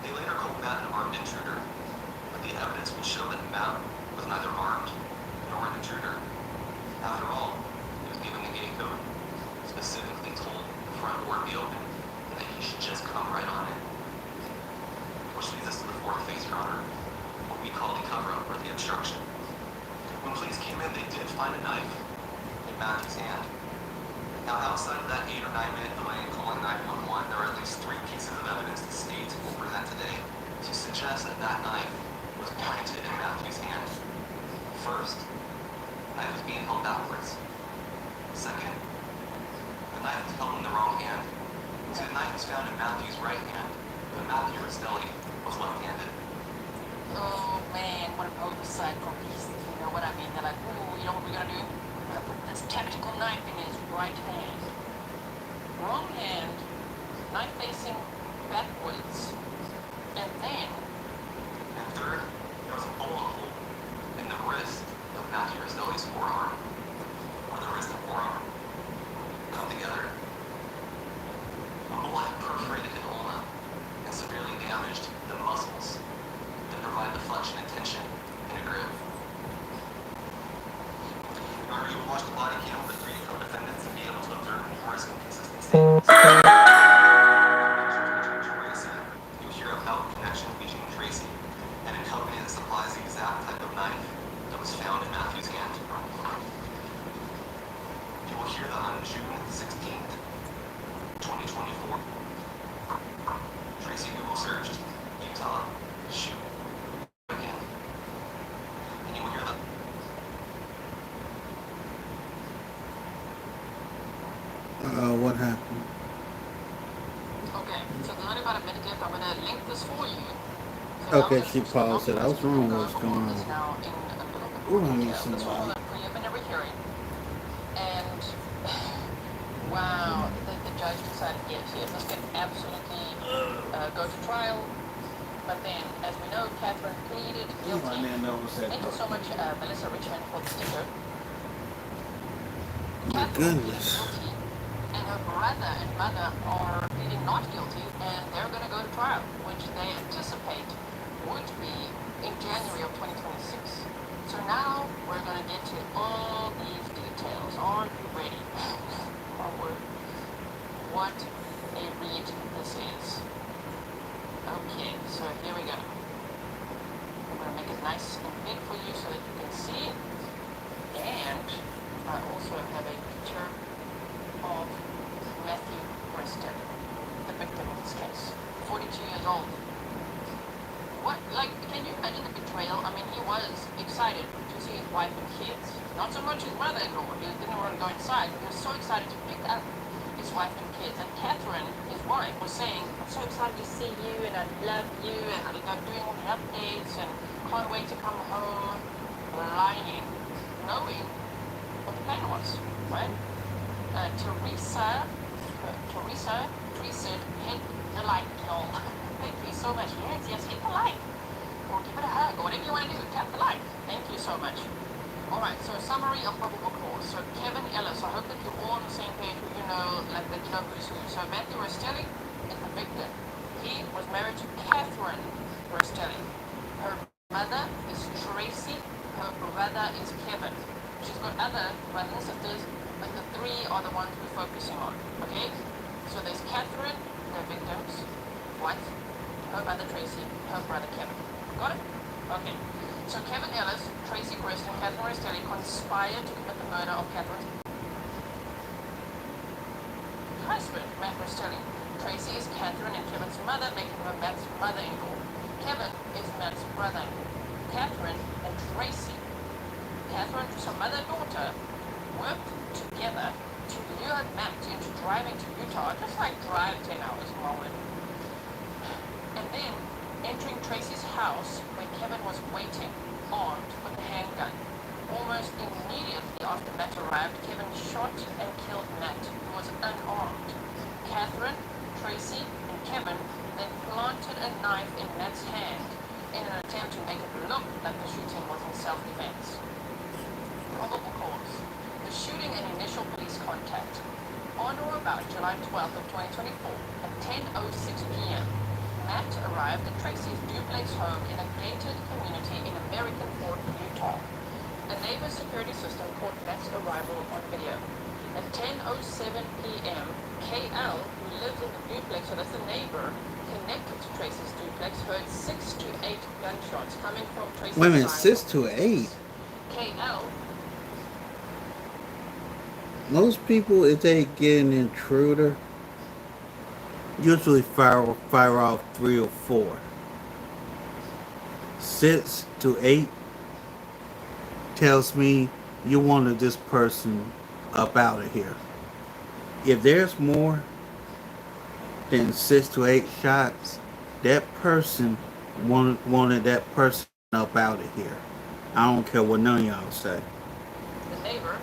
Speaker 4: They later called Matt an armed intruder, but the evidence would show that Matt was neither armed nor an intruder. After all, he was given the gate code, specifically told the front door to be open, and that he should just come right on in. Which leads us to the fourth phase, Your Honor, what we call the cover-up or the obstruction. When police came in, they did find a knife in Matthew's hand. Now, outside of that 8 or 9 minute delay in calling 911, there are at least 3 pieces of evidence the state will present today to suggest that that knife was pointed in Matthew's hand. First, the knife was being held backwards. Second, the knife was held in the wrong hand. See, the knife was found in Matthew's right hand, but Matthew Restelli was left-handed.
Speaker 2: Oh man, what an oversight from these. You know what I mean? They're like, ooh, you know what we're gonna do? We're gonna put this tactical knife in his right hand. Wrong hand, knife facing backwards. And then,
Speaker 4: And third, there was a bullet hole in the wrist of Matthew Restelli's forearm, or the wrist and forearm come together. A bullet had perforated an ulna and severely damaged the muscles that provide deflection and tension in a grip. Your Honor, you will watch the body cam of the 3 co-defendants and be able to observe numerous inconsistencies. You'll hear about the connection between Tracy and a company that supplies the exact type of knife that was found in Matthew's hand. You will hear that on June 16th, 2024, Tracy Google searched Utah shoot again. And you will hear that.
Speaker 1: What happened?
Speaker 2: okay, so there's only about a minute left. I'm gonna link this for you.
Speaker 1: Okay, she paused it. I was wondering what's going on.
Speaker 2: Now in a little bit
Speaker 1: Ooh,
Speaker 2: more
Speaker 1: I need
Speaker 2: detail.
Speaker 1: some
Speaker 2: This was
Speaker 1: light.
Speaker 2: a preliminary hearing, and wow, the judge decided yes, this can absolutely go to trial. But then, as we know, Catherine pleaded guilty. Thank you so much, Melissa Richmond, for the sticker. Catherine pleaded
Speaker 1: Goodness.
Speaker 2: guilty, and her brother and mother are pleading not guilty, and they're going to go to trial, which they anticipate would be in January of 2026. So now we're going to get to all these details. Are you ready? Oh, word. What a read this is. Okay, so here we go. I'm going to make it nice and big for you so that you can see it. And I also have a picture of Matthew Restelli, the victim in this case. 42 years old. What, like, can you imagine the betrayal? I mean, he was excited to see his wife and kids. Not so much his brother-in-law. He didn't want to go inside. He was so excited to pick up his wife and kids. And Catherine, his wife, was saying, I'm so excited to see you, and I love you, and I'm doing all the updates, and can't wait to come home. Lying, knowing what the plan was, right? Teresa, hit the like, y'all. Thank you so much. Yes, hit the like. Or give it a hug, or whatever you want to do. Tap the like. Thank you so much. Alright, so summary of probable cause. So Kevin Ellis, I hope that you're all on the same page, you know, like that you know who's who. So Matthew Restelli is the victim. He was married to Catherine Restelli. Her mother is Tracy. Her brother is Kevin. She's got other brothers and sisters, but the 3 are the ones we're focusing on. Okay? So there's Catherine, the victim's wife, her mother Tracy, her brother Kevin. Got it? Okay. So Kevin Ellis, Tracy Grist, and Matthew Restelli conspired to commit the murder of Catherine's husband, Matthew Restelli. Tracy is Catherine and Kevin's mother, making her Matt's mother-in-law. Kevin is Matt's brother. Catherine and Tracy, Catherine's mother and daughter, worked together to lure Matt into driving to Utah, just like drive 10 hours from Melbourne. And then entering Tracy's house where Kevin was waiting, armed with a handgun. Almost immediately after Matt arrived, Kevin shot and killed Matt, who was unarmed. Catherine, Tracy, and Kevin then planted a knife in Matt's hand in an attempt to make it look like the shooting was in self-defense. Probable cause. The shooting and initial police contact. On or about July 12th of 2024 at 10:06 p.m., Matt arrived at Tracy's duplex home in a gated community in American Fork, Utah. A neighbor's security system caught Matt's arrival on video. At 10:07 p.m., KL, who lived in the duplex, so that's the neighbor connected to Tracy's duplex, heard 6 to 8 gunshots coming from Tracy's
Speaker 1: Wait a minute,
Speaker 2: side.
Speaker 1: 6 to 8?
Speaker 2: KL.
Speaker 1: Most people, if they get an intruder, usually fire off 3 or 4. 6 to 8 tells me you wanted this person up out of here. If there's more than 6 to 8 shots, that person wanted that person up out of here. I don't care what none of y'all say.
Speaker 2: The neighbor,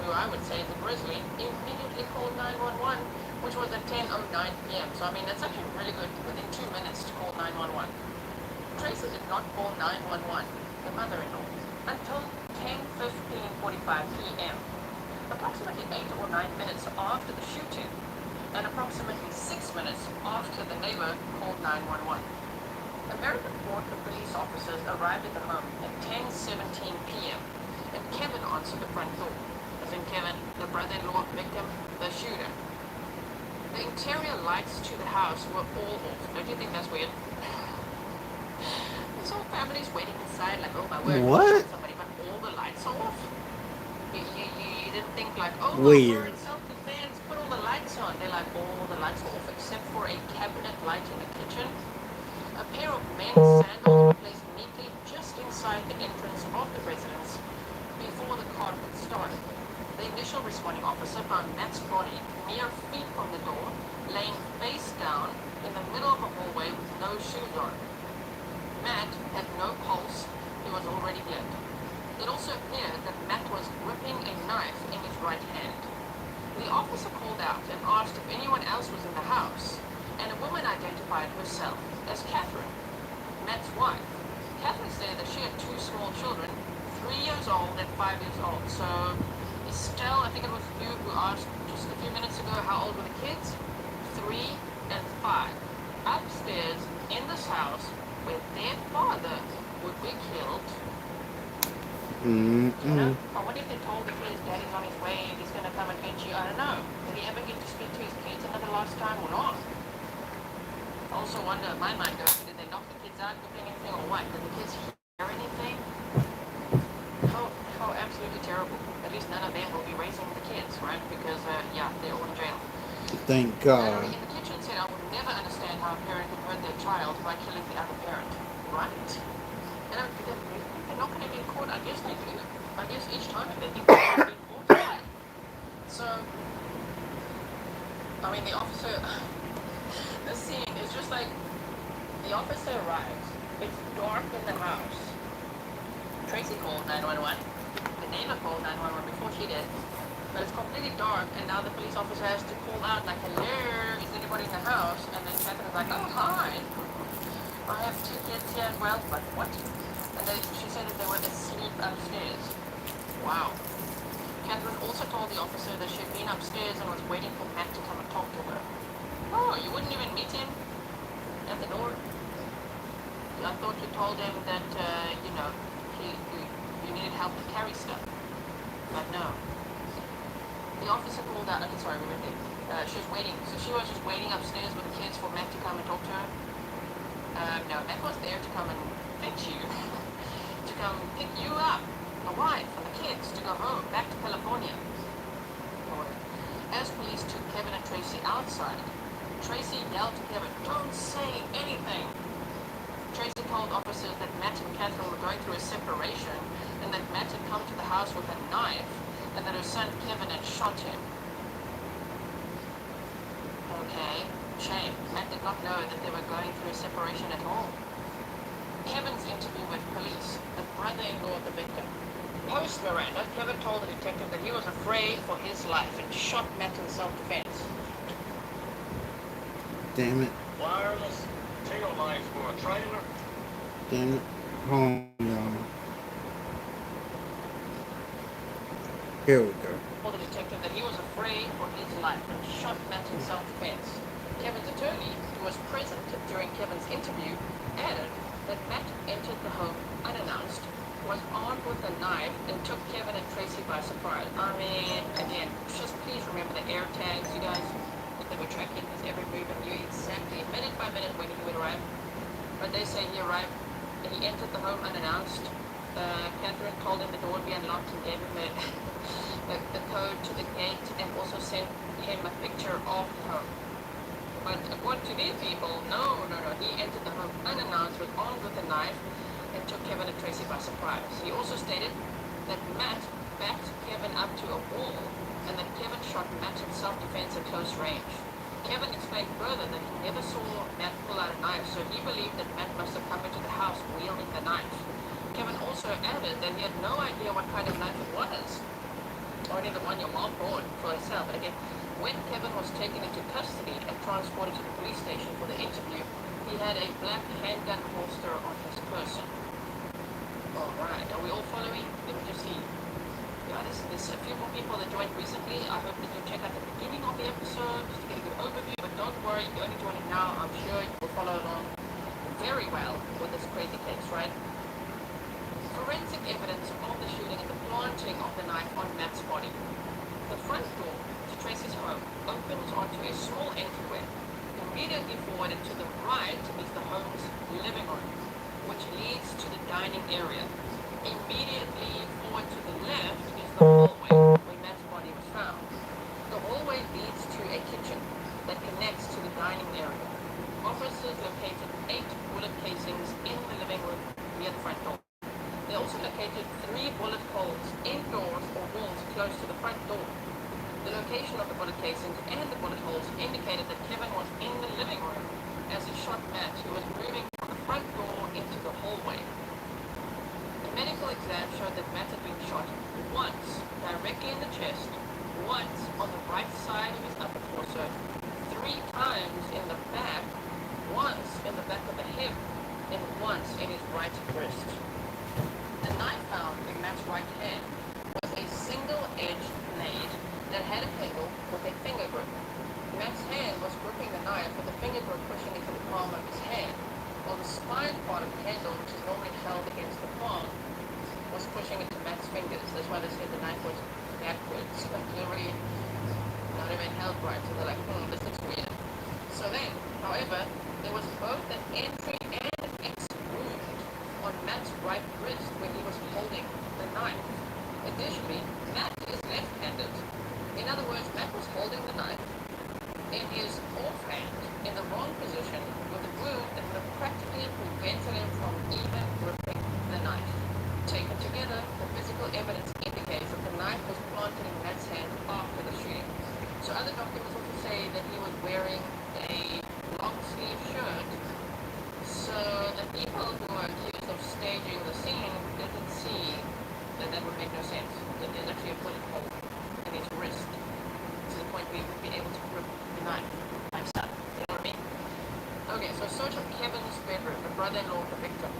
Speaker 2: who I would say is a grizzly, immediately called 911, which was at 10:09 p.m. So I mean, that's actually really good within 2 minutes to call 911. Tracy did not call 911, the mother-in-law, until 10:45 p.m. Approximately 8 or 9 minutes after the shooting, and approximately 6 minutes after the neighbor called 911. American Fork police officers arrived at the home at 10:17 p.m. and Kevin answered the front door. As in Kevin, the brother-in-law victim, the shooter. The interior lights to the house were all off. Don't you think that's weird? This whole family's waiting inside like, oh my word,
Speaker 1: What?
Speaker 2: somebody, but all the lights are off. You didn't think like, oh my
Speaker 1: Weird.
Speaker 2: word, self-defense, put all the lights on. They're like, all the lights are off except for a cabinet light in the kitchen. A pair of men's sandals were placed neatly just inside the entrance of the residence before the car could start. The initial responding officer found Matt's body mere feet from the door, laying face down in the middle of a hallway with no shoes on. Matt had no pulse. He was already dead. It also appeared that Matt was gripping a knife in his right hand. The officer called out and asked if anyone else was in the house, and a woman identified herself as Catherine, Matt's wife. Catherine said that she had 2 small children, 3 years old and 5 years old. So, Estelle, I think it was you who asked just a few minutes ago how old were the kids? 3 and 5. Upstairs in this house where their father would be killed. You know, I wonder if they told the kids daddy's on his way, he's going to come and get you. I don't know. Did he ever get to speak to his kids another last time or not? I also wonder, my mind goes, did they knock the kids out cooking anything or what? Did the kids hear anything? How absolutely terrible. At least none of them will be raising the kids, right? Because, yeah, they're all in jail.
Speaker 1: Thank
Speaker 2: And
Speaker 1: God.
Speaker 2: in the kitchen said, I would never understand how a parent could hurt their child by killing the other parent. Right? And they're not going to be in court. I guess they do. I guess each time they think they're going to be in court. Right? So, I mean, the officer... The scene is just like the officer arrives. It's dark in the house. Tracy called 911. The neighbor called 911 before she did. But it's completely dark, and now the police officer has to call out like, hello, is anybody in the house? And then Catherine's like, oh, hi. I have 2 kids here as well, but what? And then she said that they were asleep upstairs. Wow. Catherine also told the officer that she had been upstairs and was waiting for Matt to come and talk to her. Oh, you wouldn't even meet him at the door? I thought you told him that, you know, you needed help to carry stuff. But no. The officer called out, okay, sorry, we went there. She was waiting. So she was just waiting upstairs with the kids for Matt to come and talk to her. No, Matt was there to come and fetch you. To come pick you up, the wife, and the kids to go home, back to California. As police took Kevin and Tracy outside, Tracy yelled to Kevin, "Don't say anything." Tracy told officers that Matt and Catherine were going through a separation and that Matt had come to the house with a knife and that her son Kevin had shot him. Okay, shame. Matt did not know that they were going through a separation at all. Kevin's interview with police, the brother-in-law of the victim. Post Miranda, Kevin told the detective that he was afraid for his life and shot Matt in self-defense.
Speaker 1: Damn it.
Speaker 3: Wireless tail lights for a trailer.
Speaker 1: Damn it. Hold on, y'all. Here we go.
Speaker 2: Told the detective that he was afraid for his life and shot Matt in self-defense. Kevin's attorney, who was present during Kevin's interview, added that Matt entered the home unannounced, was armed with a knife, and took Kevin and Tracy by surprise. I mean, again, just please remember the air tags, you guys. They were tracking his every move and knew exactly, minute by minute, when he would arrive. But they say he arrived, and he entered the home unannounced. Catherine told him the door would be unlocked and gave him the code to the gate, and also sent him a picture of the home. But according to these people, no, he entered the home unannounced, was armed with a knife, and took Kevin and Tracy by surprise. He also stated that Matt backed Kevin up to a wall, and that Kevin shot Matt in self-defense at close range. Kevin explained further that he never saw Matt pull out a knife, so he believed that Matt must have come into the house wielding the knife. Kevin also added that he had no idea what kind of knife it was, only the one your mom bought for herself. But again, when Kevin was taken into custody and transported to the police station for the interview, he had a black handgun holster on his person. Alright, are we all following? Let me just see. Yeah, there's a few more people that joined recently. I hope that you check out the beginning of the episode just to get a good overview, but don't worry, you're only joining now. I'm sure you will follow along very well with this crazy case, right? Forensic evidence of the shooting and the planting of the knife on Matt's body. The front door to Tracy's home opens onto a small entryway. Immediately forward and to the right is the home's living room, which leads to the dining area. Immediately forward to the left is the hallway where Matt's body was found. The hallway leads to a kitchen that connects to the dining area. Officers located 8 bullet casings in the living room near the front door. They also located 3 bullet holes indoors or walls close to the front door. The location of the bullet casings and the bullet holes indicated that Kevin was in the living room as he shot Matt, who was moving from the front door into the hallway. The medical exam showed that Matt had been shot once directly in the chest, once on the right side of his upper torso, 3 times in the back, once in the back of the hip, and once in his right wrist. The knife found in Matt's right hand was a single-edged blade that had a handle with a finger grip. Matt's hand was gripping the knife with the finger grip pushing into the palm of his hand, while the spine part of the handle, which is normally held against the palm, was pushing into Matt's fingers. That's why they said the knife was backwards, like literally not even held right. So they're like, this looks weird. So then, however, there was both an entry and an exit wound on Matt's right wrist when he was holding the knife. Additionally, Matt is left-handed. In other words, Matt was holding the knife in his offhand in the wrong position with a wound that would have practically prevented him from even gripping the knife. Taken together, the physical evidence indicates that the knife was planted in Matt's hand after the shooting. So other documents also say that he was wearing a long-sleeve shirt, so the people who were accused of staging the scene didn't see that would make no sense. That there's actually a bullet hole in his wrist to the point where he would be able to grip the knife himself. You know what I mean? Okay, so search of Kevin's bedroom, the brother-in-law of the victim.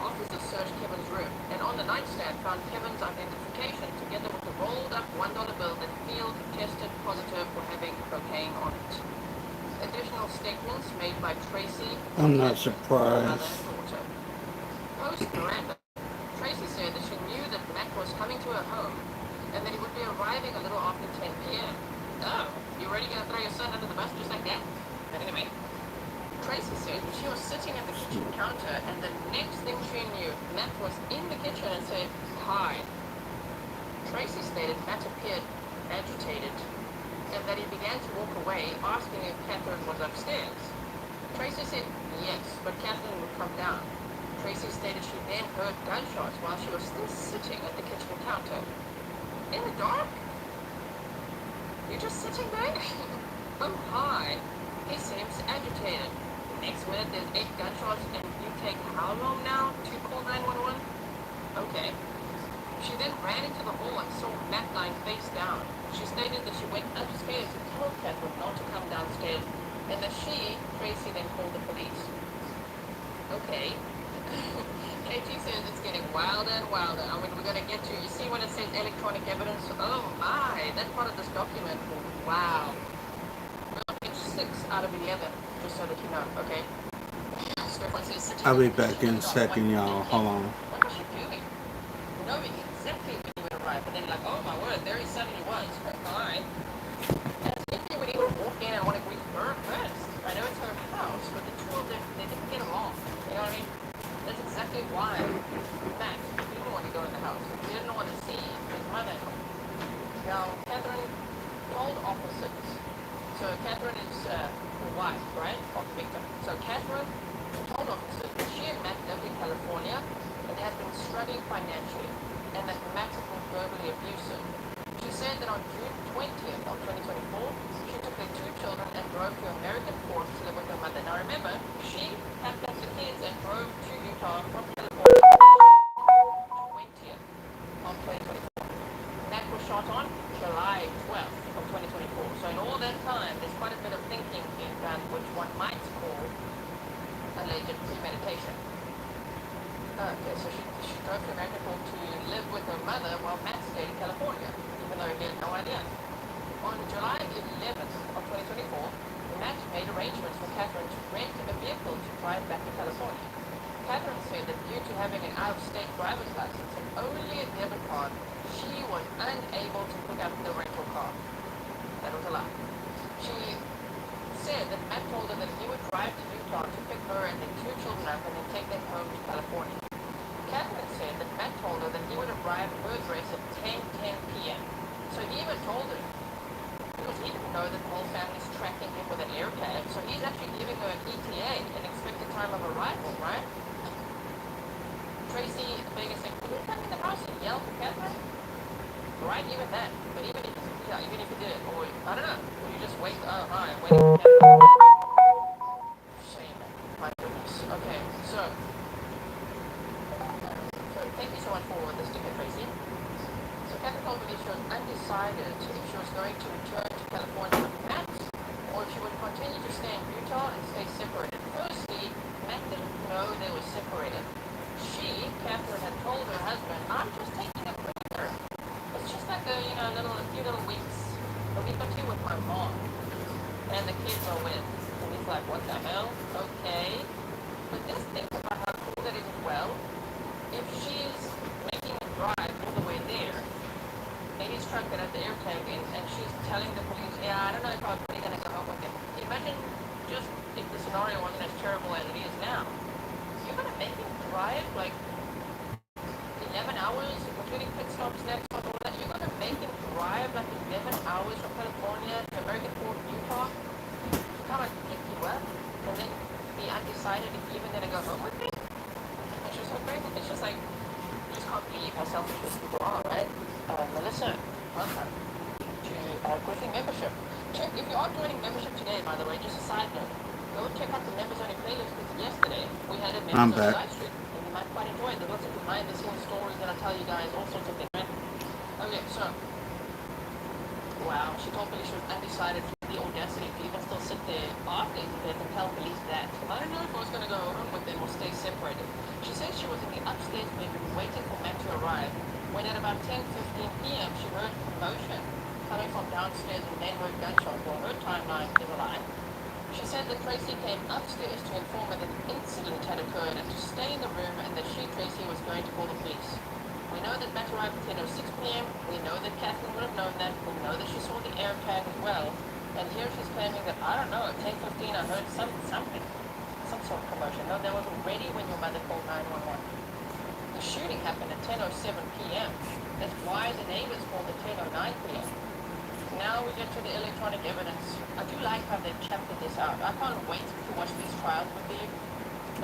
Speaker 2: Officers searched Kevin's room, and on the nightstand found Kevin's identification together with the rolled-up $1 bill that field tested positive for having cocaine on it. Additional statements made by Tracy.
Speaker 1: I'm not surprised.
Speaker 2: Post Miranda, Tracy said that she knew that Matt was coming to her home and that he would be arriving a little after 10 p.m. Oh, you already gonna throw your son under the bus just like that? But anyway, Tracy said she was sitting at the kitchen counter, and the next thing she knew, Matt was in the kitchen and said, "Hi." Tracy stated Matt appeared agitated and that he began to walk away, asking if Catherine was upstairs. Tracy said yes, but Catherine would come down. Tracy stated she then heard gunshots while she was still sitting at the kitchen counter. In the dark? You're just sitting there? Oh, hi. He seems agitated. Next minute, there's 8 gunshots, and you take how long now to call 911? Okay. She then ran into the hall and saw Matt lying face down. She stated that she went upstairs to tell Catherine not to come downstairs, and that she, Tracy, then called the police. Okay. KT says it's getting wilder and wilder. I mean, we're going to get to, you see when it says electronic evidence? Oh my, that part of this document, wow. We're on page 6 out of 11, just so that you know, okay?
Speaker 1: I'll be back in a second, y'all. Hold on.
Speaker 2: What was she doing? Knowing exactly when he would arrive, but then like, oh my word, there he suddenly was. Fine. As if he would even walk in and want to greet her first. I know it's her house, but the two of them, they didn't get along. You know what I mean? That's exactly why Matt didn't want to go in the house. He didn't want to see his mother. Now, Catherine told officers. So Catherine is the wife, right, of the victim. So Catherine told officers that she and Matt lived in California and they had been struggling financially, and that Matt had been verbally abusive. She said that on June 20th of 2024, she took their 2 children and drove to American Fork to live with her mother. Now remember, she packed up the kids and drove to Utah from California on 20th of 2024. Matt was shot on July 12th of 2024. So in all that time, there's quite a bit of thinking being done, which one might call alleged premeditation. Okay, so she drove to American Fork to live with her mother while Matt stayed in California, even though he had no idea. On July 11th of 2024, Matt made arrangements for Catherine to rent a vehicle to drive back to California. Catherine said that due to having an out-of-state driver's license and only a debit card, she was unable to pick up the rental car. That was a lie. She said that Matt told her that he would drive to Utah to pick her and the 2 children up and then take them home to California. Catherine said that Matt told her that he would arrive at her address at 10:10 p.m. So he even told her, because he didn't know that the whole family's tracking him with an air tag, so he's actually giving her an ETA, an expected time of arrival, right? Tracy Vegas said, "Can you come in the house and yell for Catherine?" Right, even that. But even if you did, or I don't know, or you just wait, oh hi, I'm waiting for Catherine. Shame. My goodness. Okay, so thank you so much for the sticker, Tracy. So Catherine told me she was undecided if she was going to return to California with Matt, or if she would continue to stay in Utah and stay separated. Firstly, Matt didn't know they were separated. She, Catherine, had told her husband, "I'm just taking a breather. It's just like a few little weeks, a week or 2 with my mom, and the kids are with." And he's like, "What the hell? Okay." But just think about how cool that is as well. If she's making a drive all the way there, and he's trucked it at the air tag in, and she's telling the police, "Yeah, I don't know if I'm really gonna go home with him." Imagine just if the scenario wasn't as terrible as it is now. You're gonna make him drive like 11 hours, including pit stops, next stop, all that. You're gonna make him drive like 11 hours from California to American Fork, Utah, to come and pick you up, and then be undecided if you're even gonna go home with him. It's just so crazy. It's just like, you just can't believe how selfish these people are, right? Melissa, welcome to Grizzly membership. Check, if you are joining membership today, by the way, just a side note, go check out the members only playlist, because yesterday we had a members only live stream, and you might quite enjoy it. There's lots of behind the scenes stories that I tell you guys, all sorts of things, right? Okay, so, wow, she told police she was undecided, the audacity to even still sit there after the event and tell police that. I don't know if I was going to go home with them or stay separated. She says she was in the upstairs bedroom waiting for Matt to arrive, when at about 10:15 p.m. she heard commotion coming from downstairs and then heard gunshots. Well, her timeline is a lie. She said that Tracy came upstairs to inform her that an incident had occurred and to stay in the room, and that she, Tracy, was going to call the police. We know that Matt arrived at 10:06 p.m. We know that Catherine would have known that. We know that she saw the air tag as well. And here she's claiming that, I don't know, at 10:15 I heard something. of commotion. No, that was already when your mother called 911. The shooting happened at 10:07 p.m. That's why the neighbors called at 10:09 p.m. Now we get to the electronic evidence. I do like how they've chaptered this out. I can't wait to watch these trials with you.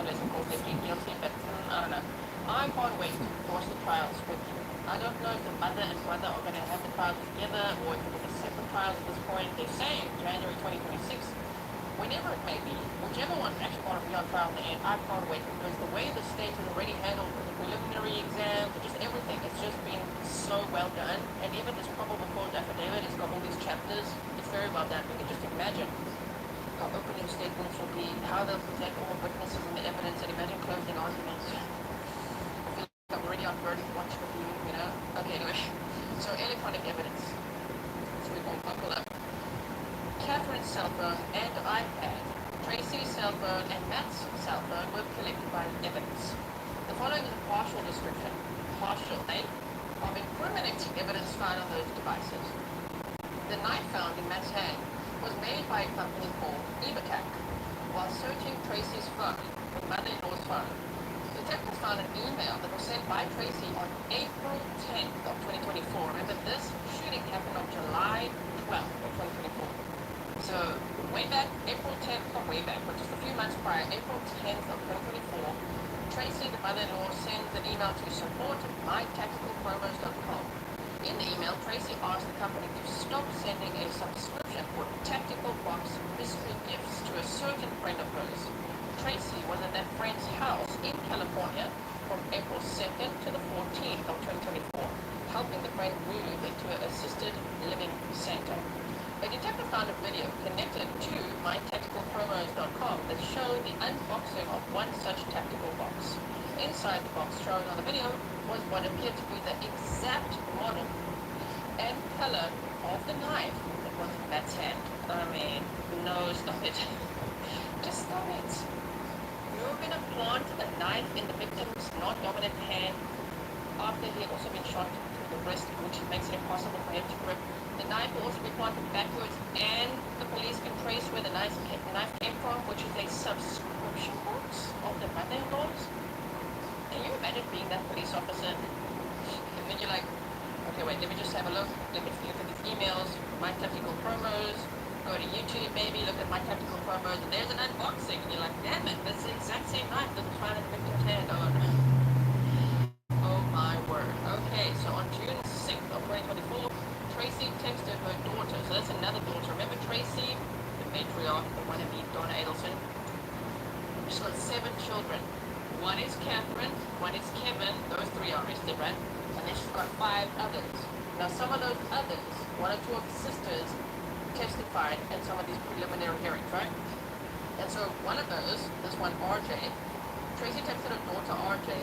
Speaker 2: Unless, of course, they plead guilty, but I don't know. I can't wait to watch the trials with you. I don't know if the mother and brother are going to have the trials together or if it's a separate trials at this point. They're saying January 2026. Whenever it may be, whichever one actually want to be on trial in the end, I can't wait because the way the state has already handled the preliminary exams, just everything, it's just been so well done. And even this probable cause affidavit, it's got all these chapters. It's very well done. You can just imagine how opening statements will be, how they'll present all the witnesses and the evidence, and imagine closing arguments. I feel like I'm already on verdict watch with you, you know? Okay, anyway. So electronic evidence. So we won't buckle up. Catherine's cell phone and iPad, Tracy's cell phone and Matt's cell phone were collected by evidence. The following is a partial description, of incriminating evidence found on those devices. The knife found in Matt's hand was made by a company called Ebertac. While searching Tracy's phone, her mother-in-law's phone, detectives found an email that was sent by Tracy on April 10th of 2024. Remember, this shooting happened on July 12th of 2024. So, way back, April 10th, not way back, but just a few months prior, April 10th of 2024, Tracy, the mother-in-law, sends an email to support@mytacticalpromos.com. In the email, Tracy asked the company to stop sending a subscription for tactical box mystery gifts to a certain friend of hers. Tracy was at that friend's house in California from April 2nd to the 14th of 2024, helping the friend move into an assisted living center. A detective found a video connected to mytacticalpromos.com that showed the unboxing of one such tactical box. Inside the box shown on the video was what appeared to be the exact model and color of the knife that was in Matt's hand. I mean, no, stop it. Just stop it. You're going to plant a knife in the victim's non-dominant hand after he had also been shot through the wrist, which makes it impossible for him to grip. The knife will also be planted backwards, and the police can trace where the knife came from, which is a subscription box of the mother-in-law's. Can you imagine being that police officer? And then you're like, okay, wait, let me just have a look. Let me look at these emails, My Tactical Promos. Go to YouTube, maybe, look at My Tactical Promos, and there's an unboxing. And you're like, damn it, that's the exact same knife that was found in the victim's hand. Oh my word. Okay, so on June 6th of 2024, Tracy texted her daughter. So that's another daughter. Remember Tracy, the matriarch, the one of me, Donna Adelson? She's got 7 children. One is Catherine, one is Kevin. Those 3 are arrested, right? And then she's got 5 others. Now some of those others, 1 or 2 of the sisters, testified in some of these preliminary hearings, right? And so one of those, this one RJ, Tracy texted her daughter RJ,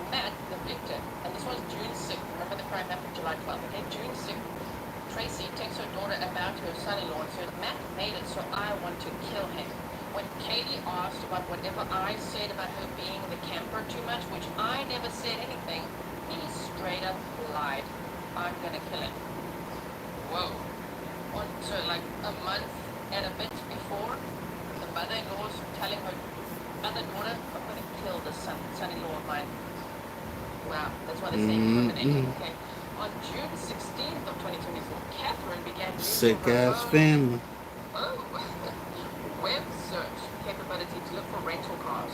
Speaker 2: Matt, the victim, and this was June 6th. Remember the crime happened July 12th, okay? June 6th. Tracy takes her daughter about to her son-in-law and says, Matt made it, so I want to kill him. When Katie asked about whatever I said about her being the camper too much, which I never said anything, he straight up lied. I'm gonna kill him. Whoa. So like a month and a bit before, the mother-in-law's telling her other daughter, I'm gonna kill this son-in-law of mine. Wow, that's why they say incriminating. Okay. On June 16th of 2024, Catherine began using her
Speaker 1: Sick-ass family.
Speaker 2: web search capability to look for rental cars.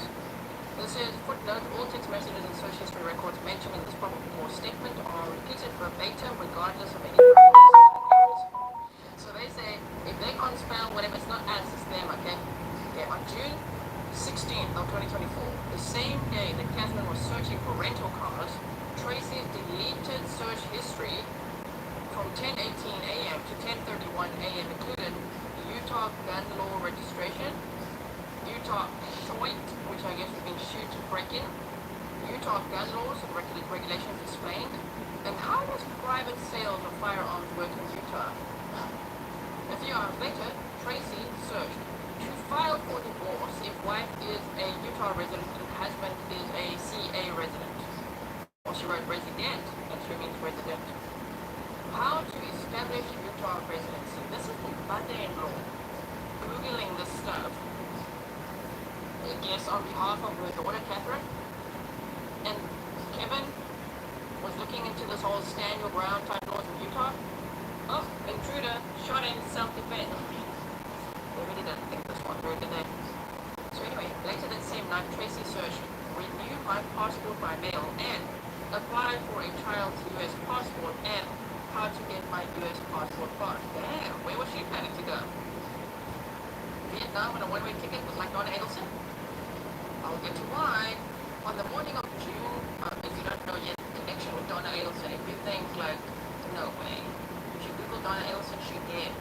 Speaker 2: This is footnote, all text messages and search history records mentioned in this probable cause statement are repeated verbatim regardless of any errors. So they say, if they can't spell whatever, it's not us, it's them, okay? Okay, on June 16th of 2024, the same day that Catherine was searching for rental cars, Tracy's deleted search history from 10:18 a.m. to 10:31 a.m. included Utah gun law registration, Utah SHOIT, which I guess would mean shoot to break in, Utah gun laws and regulations explained, and how does private sales of firearms work in Utah? A few hours later, Tracy searched to file for divorce if wife is a Utah resident and husband is a CA resident. Well, she wrote resident, and she means resident. How to establish Utah residency. This is the mother-in-law Googling this stuff. guess on behalf of her daughter, Catherine. And Kevin was looking into this whole stand your ground type laws in Utah. Oh, intruder shot in self-defense. They really didn't think this one through, did they? So anyway, later that same night, Tracy searched renewed my passport by mail and applied for a child's U.S. passport and how to get my U.S. passport back. Damn, where was she planning to go? Vietnam on a one-way ticket was like Donna Adelson? I'll get to why. On the morning of June, if you don't know yet, connection with Donna Adelson, if you think like, no way. If you Google Donna Adelson, she did.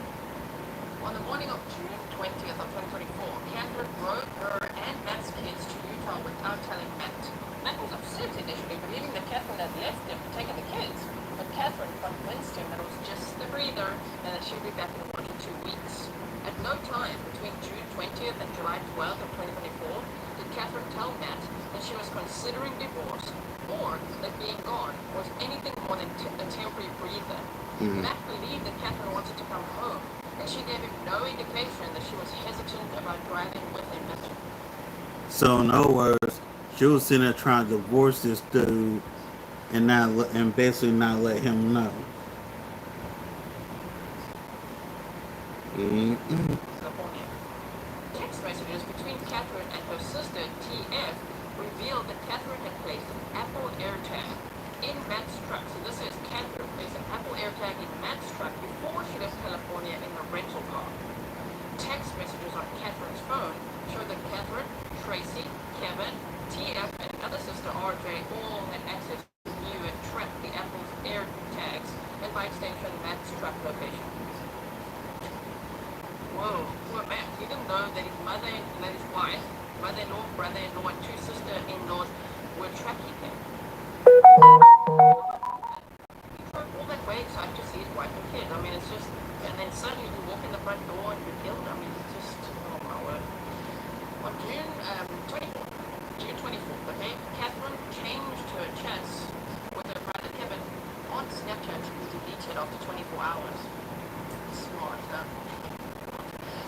Speaker 2: On the morning of June 20th of 2024, Catherine drove her and Matt's kids to Utah without telling Matt. Matt was upset initially, believing that Catherine had left him and taken the kids. But Catherine convinced him that it was just a breather and that she'd be back in 1 to 2 weeks. At no time between June 20th and July 12th of 2024 did Catherine tell Matt that she was considering divorce or that being gone was anything more than a temporary breather. Matt believed that Catherine wanted to come home, and she gave him no indication that she was hesitant about driving with him.
Speaker 1: So in other words, she was sitting there trying to divorce this dude and basically not let him know.
Speaker 2: California. Text messages between Catherine and her sister, TF, revealed that Catherine had placed an Apple AirTag in Matt's truck. So this is Catherine placed an Apple AirTag in Matt's truck before she left California in her rental car. Text messages on Catherine's phone showed that Catherine, Tracy, Kevin, TF, and another sister, RJ, all had access to view and track the Apple's AirTags and by extension Matt's truck location. Whoa, poor Matt. He didn't know that his mother and that his wife, mother-in-law, brother-in-law, and 2 sister-in-laws were tracking him. He drove all that way excited to see his wife and kids. I mean, it's just, and then suddenly you walk in the front door and you're killed. I mean, it's just, oh my word. On June 24th, okay, Catherine changed her chats with her brother Kevin on Snapchat to be deleted after 24 hours. Smart, huh?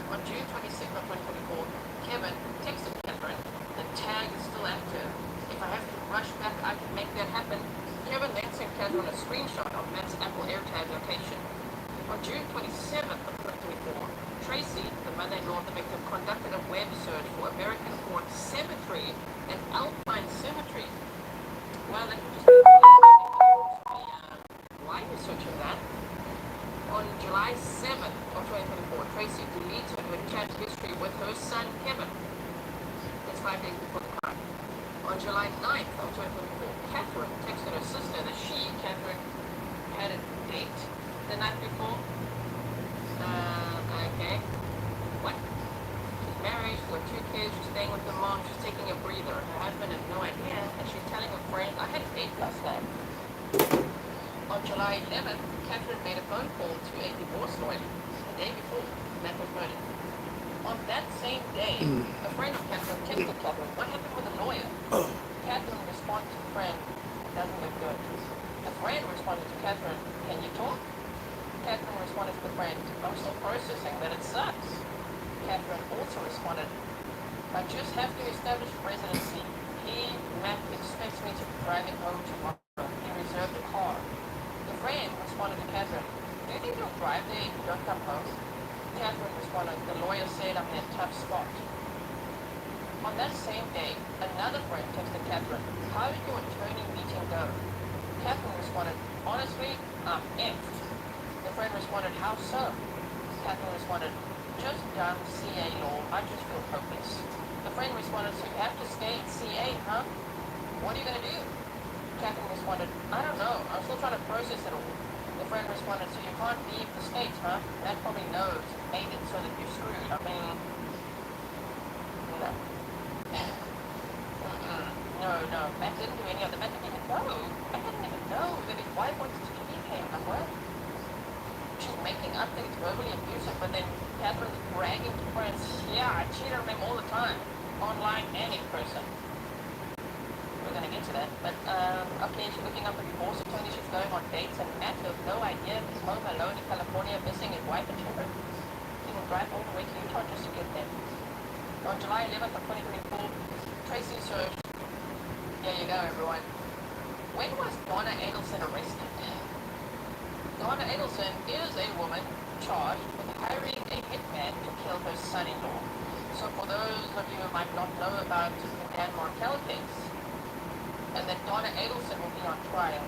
Speaker 2: On June 26th of 2024, Kevin texted Catherine, the tag is still active. If I have to rush back, I can make that happen. Kevin then sent Catherine a screenshot of Matt's Apple AirTag location. On June 27th of 2024, Tracy, the mother-in-law of the victim, conducted a web search for American Fort Cemetery and Alpine Cemetery. Well, that could just be why are you searching that? On July 7th of 2024, Tracy deleted her chat history with her son, Kevin. That's 5 days before the crime. On July 9th of 2024, Catherine texted her sister that she, Catherine, had a date the night before. Okay. What? She's married, she's got 2 kids, she's staying with her mom, she's taking a breather. Her husband has no idea, and she's telling her friend, I had a date last night. On July 11th, Catherine made a phone call to a divorce lawyer the day before Matt was murdered. On that same day, a friend of Catherine texted Catherine, what happened with the lawyer? Catherine responded to the friend, it doesn't look good. The friend responded to Catherine, can you talk? Catherine responded to the friend, I'm still processing that it sucks. Catherine also responded, I just have to establish residency. Matt expects me to be driving home tomorrow. He reserved a car. The friend responded to Catherine, do you think you'll drive there if you don't come home? Catherine responded, the lawyer said I'm in a tough spot. On that same day, another friend texted Catherine, how did your attorney meeting go? Catherine responded, honestly, I'm effed. The friend responded, how so? Catherine responded, just done CA law, I just feel hopeless. The friend responded, so you have to stay at CA, huh? What are you going to do? Catherine responded, I don't know, I'm still trying to process it all. The friend responded, so you can't leave the States, huh? Matt probably knows, made it so that you're screwed. I mean, no. No, Matt didn't do any of that. Matt didn't even know. Matt didn't even know that his wife wanted to keep him. Like, what? She's making up that he's verbally abusive, but then Catherine's bragging to friends, yeah, I cheat on him all the time, online and in person. We're going to get to that. But, okay, she's looking up a divorce attorney, she's going on dates, and Matt has no idea he's home alone in California missing his wife and children. He will drive all the way to Utah just to get them. On July 11th of 2024, Tracy searched. There you go, everyone. When was Donna Adelson arrested? Donna Adelson is a woman charged with hiring a hitman to kill her son-in-law. So for those of you who might not know about the Dan Markel case, and then Donna Adelson will be on trial.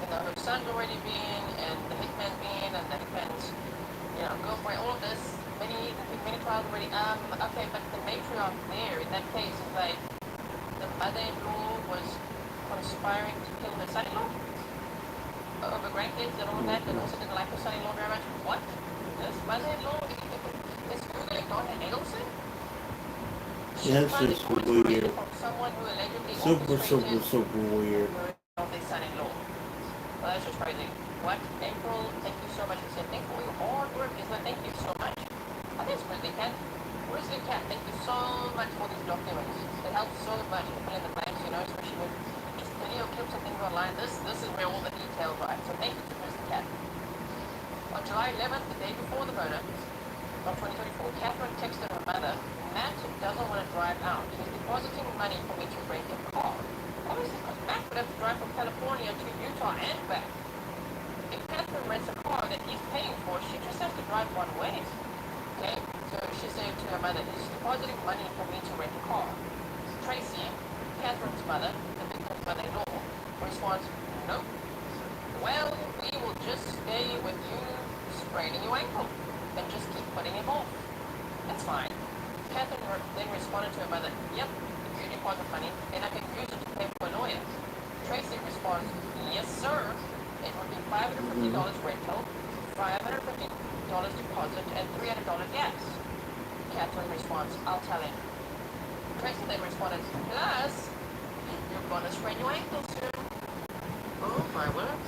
Speaker 2: Even though her son's already been, and the hitman's been, and the hitman's, girlfriend, all of this, many trials already. Okay, but the matriarch there in that case is like, the mother-in-law was conspiring to kill her son-in-law over grandkids and all of that, and also didn't like her son-in-law very much. What? This mother-in-law is Googling Donna Adelson?
Speaker 1: That's just weird.
Speaker 2: From someone who allegedly
Speaker 1: Super weird.
Speaker 2: of their son-in-law. Well, that's just crazy. What? April, thank you so much. He said, thank you for your hard work. He said, thank you so much. I think it's Grizzly Cat. Grizzly Cat, thank you so much for these documents. It helps so much to fill in the blanks, especially with just video clips and things online. This is where all the details are. So thank you to Grizzly Cat. On July 11th, the day before the murder of 2024, Catherine texted her mother, Matt doesn't want to drive out. He's depositing money for me to rent a car. Obviously, because Matt would have to drive from California to Utah and back. If Catherine rents a car that he's paying for, she just has to drive one way. Okay? So she said to her mother, he's depositing money for me to rent a car. Tracy, Catherine's mother, the victim's mother-in-law, responds, nope. Well, we will just stay with you spraining your ankle and just keep putting him off. That's fine. Catherine then responded to her mother, yep, if you deposit money, then I can use it to pay for a lawyer. Tracy responds, yes, sir. It would be $550 rental, $550 deposit, and $300 gas. Catherine responds, I'll tell him. Tracy then responded, plus, you're going to sprain your ankle soon. Oh, my word.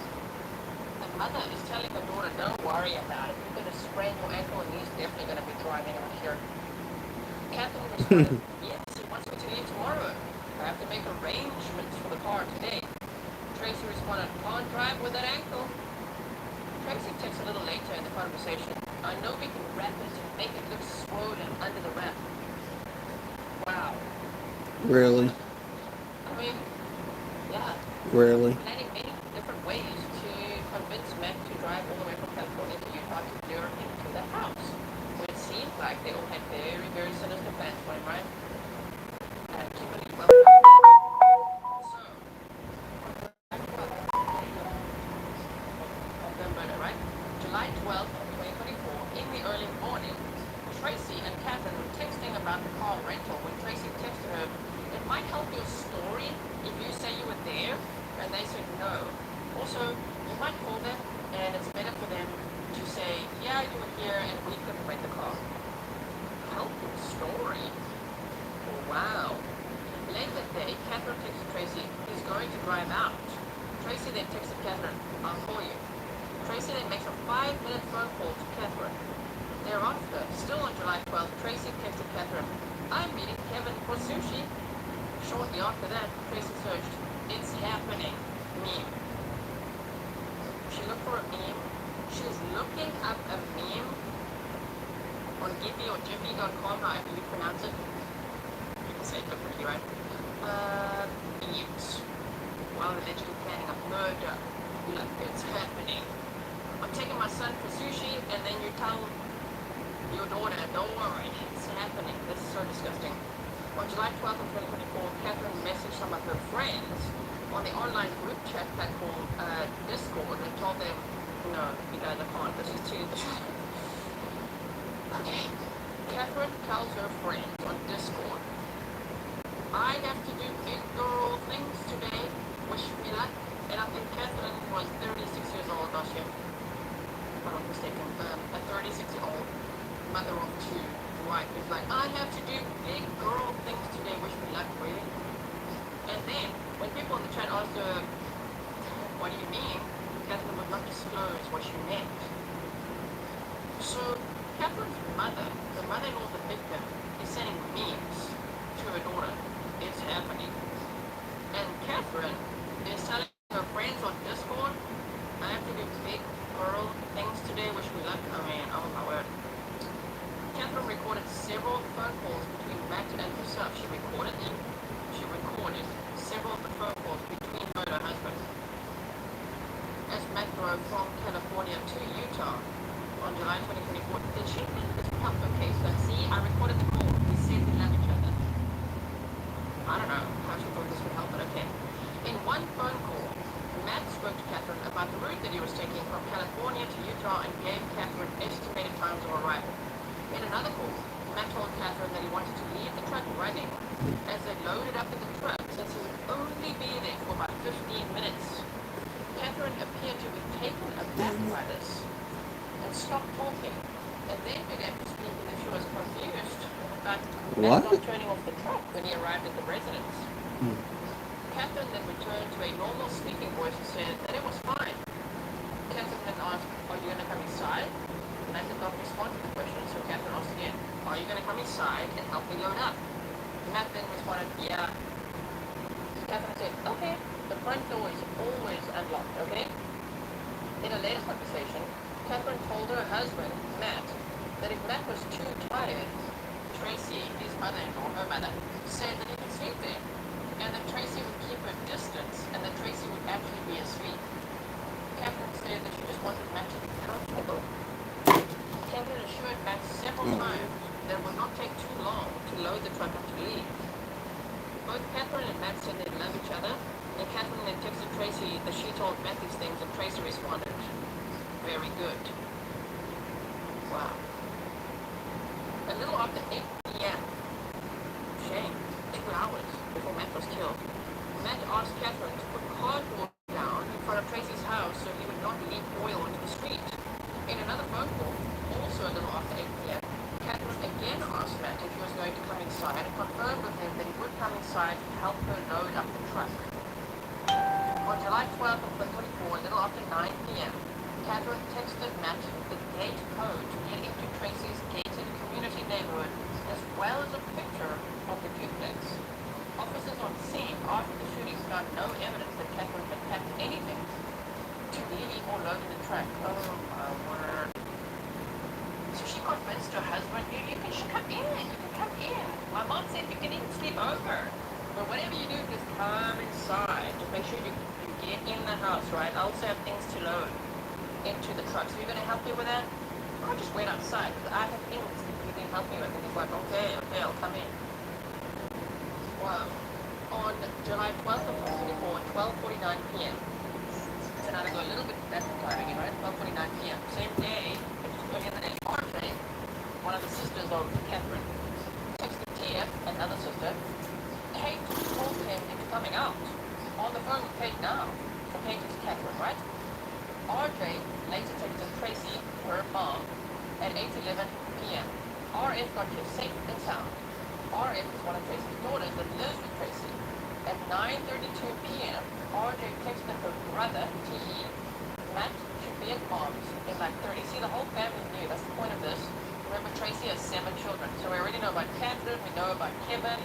Speaker 2: The mother is telling her daughter, don't worry about it. You're going to sprain your ankle, and he's definitely going to be driving out here. Catherine responded, yes, he wants me to leave tomorrow. I have to make arrangements for the car today. Tracy responded, can't drive with that ankle. Tracy texts a little later in the conversation, I know we can wrap it and make it look swollen under the wrap. Wow.
Speaker 1: Really?
Speaker 2: I mean, yeah.
Speaker 1: Really?
Speaker 2: Planning many different ways to convince Matt to drive all the way from California to Utah to lure him to the house. When it seemed like they all had very, very sinister plans for him, right? And Kimberly, welcome. So, of the murder, right? July 12th, 2024, in the early morning, Tracy and Catherine were texting about the car rental when Tracy texted her, it might help your story if you say you were there, and they said no. Also, you might call them, and it's better for them to say, yeah, you were here, and we couldn't rent the car. Help your story? Wow. Later that day, Catherine texted Tracy, he's going to drive out. Tracy then texted Catherine, I'll call you. Tracy then makes a 5-minute phone call to Catherine. Thereafter, still on July 12th, Tracy texted Catherine, I'm meeting Kevin for sushi. Shortly after that, Tracy searched, it's happening, meme. She looked for a meme. She was looking up a meme on Giphy or Jiffy.com, however you pronounce it. You can say it differently, right? Memes. While allegedly planning a murder. Look, it's happening. I'm taking my son for sushi, and then you tell your daughter, don't worry, it's happening. This is so disgusting. On July 12th of 2024, Catherine messaged some of her friends on the online group chat platform Discord and told them, no, you guys, I can't, this is too... Okay. Catherine tells her friends on Discord, I have to do big girl things today, wish me luck. And I think Catherine was 36 years old last year, if I'm not mistaken. A 36-year-old mother of two wife is like, I have to do big girl things today, wish me luck, really. And then, when people in the chat asked her, what do you mean? Catherine would not disclose what she meant. So, Catherine's mother, the mother-in-law of the victim, is sending memes to her daughter. It's happening. And Catherine is telling her friends on Discord, I have to do big girl things today, wish me luck. I mean, oh my word. Catherine recorded several phone calls Utah on July 2024. Did she think this would help? Okay, so see, I recorded the call. We said we love each other. I don't know how she thought this would help, but okay. In one phone call, Matt spoke to Catherine about the route that he was taking from California to Utah and gave Catherine estimated times of arrival. In another call, Matt told Catherine that he wanted to leave the truck running as they loaded up in the truck since he would only be there for about 15 minutes. Catherine appeared to be taken aback by this and stopped talking, and then began to speak as if she was confused about Matt not turning off the truck when he arrived at the residence. Catherine then returned to a normal speaking voice and said that it was fine. Catherine then asked, "Are you going to come inside?" Matt did not respond to the question, so Catherine asked again, "Are you going to come inside and help me load up?" Matt then responded, "Yeah." Catherine said, "Okay, the front door is always unlocked, okay?" In a later conversation, Catherine told her husband, Matt, that if Matt was too tired, Tracy, his mother-in-law, her mother, said that he could sleep there, and that Tracy would keep her distance, and that Tracy would actually be asleep. Catherine said that she just wanted Matt to be comfortable. Catherine assured Matt several times that it would not take too long to load the truck up to leave. Both Catherine and Matt said they love each other, and Catherine then texted Tracy that she told Matt these things, and Tracy responded, "Very good." Wow. A little after 8 p.m., shame, 2 hours before Matt was killed, Matt asked Catherine to put cardboard down in front of Tracy's house so he would not leak oil into the street. In another phone call, also a little after 8 p.m., Catherine again asked Matt if he was going to come inside and confirmed with him that he would come inside to help her load up the truck. On July 12th of 2024, a little after 9 p.m., Catherine texted Matt the gate code to get into Tracy's gated community neighborhood, as well as a picture of the duplex. Officers on scene after the shooting found no evidence that Catherine had packed anything to leave or load in the truck. Oh my word. So she convinced her husband, you should come in, you can come in. My mom said you can even sleep over. But whatever you do, just come inside. Just make sure you get in the house, right? I also have things to load into the truck. So you're going to help me with that? I'll just wait outside, because I have things that you can help me with. And he's like, okay, I'll come in. Wow. On July 12th of 2024 at 12:49 p.m. So now they go a little bit back in time again, right? 12:49 p.m. Same day, which is earlier in the day, RJ, one of the sisters of Catherine, texted TF, another sister, Kate told him into coming out. On the phone with Kate now. So Kate is Catherine, right? RJ later texted Tracy, her mom, at 8:11 p.m. RF got here safe and sound. RF is one of Tracy's daughters that lives with Tracy. At 9:32 p.m., RJ texted her brother, T.E. Matt should be at mom's in like 30. See, the whole family knew. That's the point of this. Remember, Tracy has 7 children. So we already know about Catherine, we know about Kevin,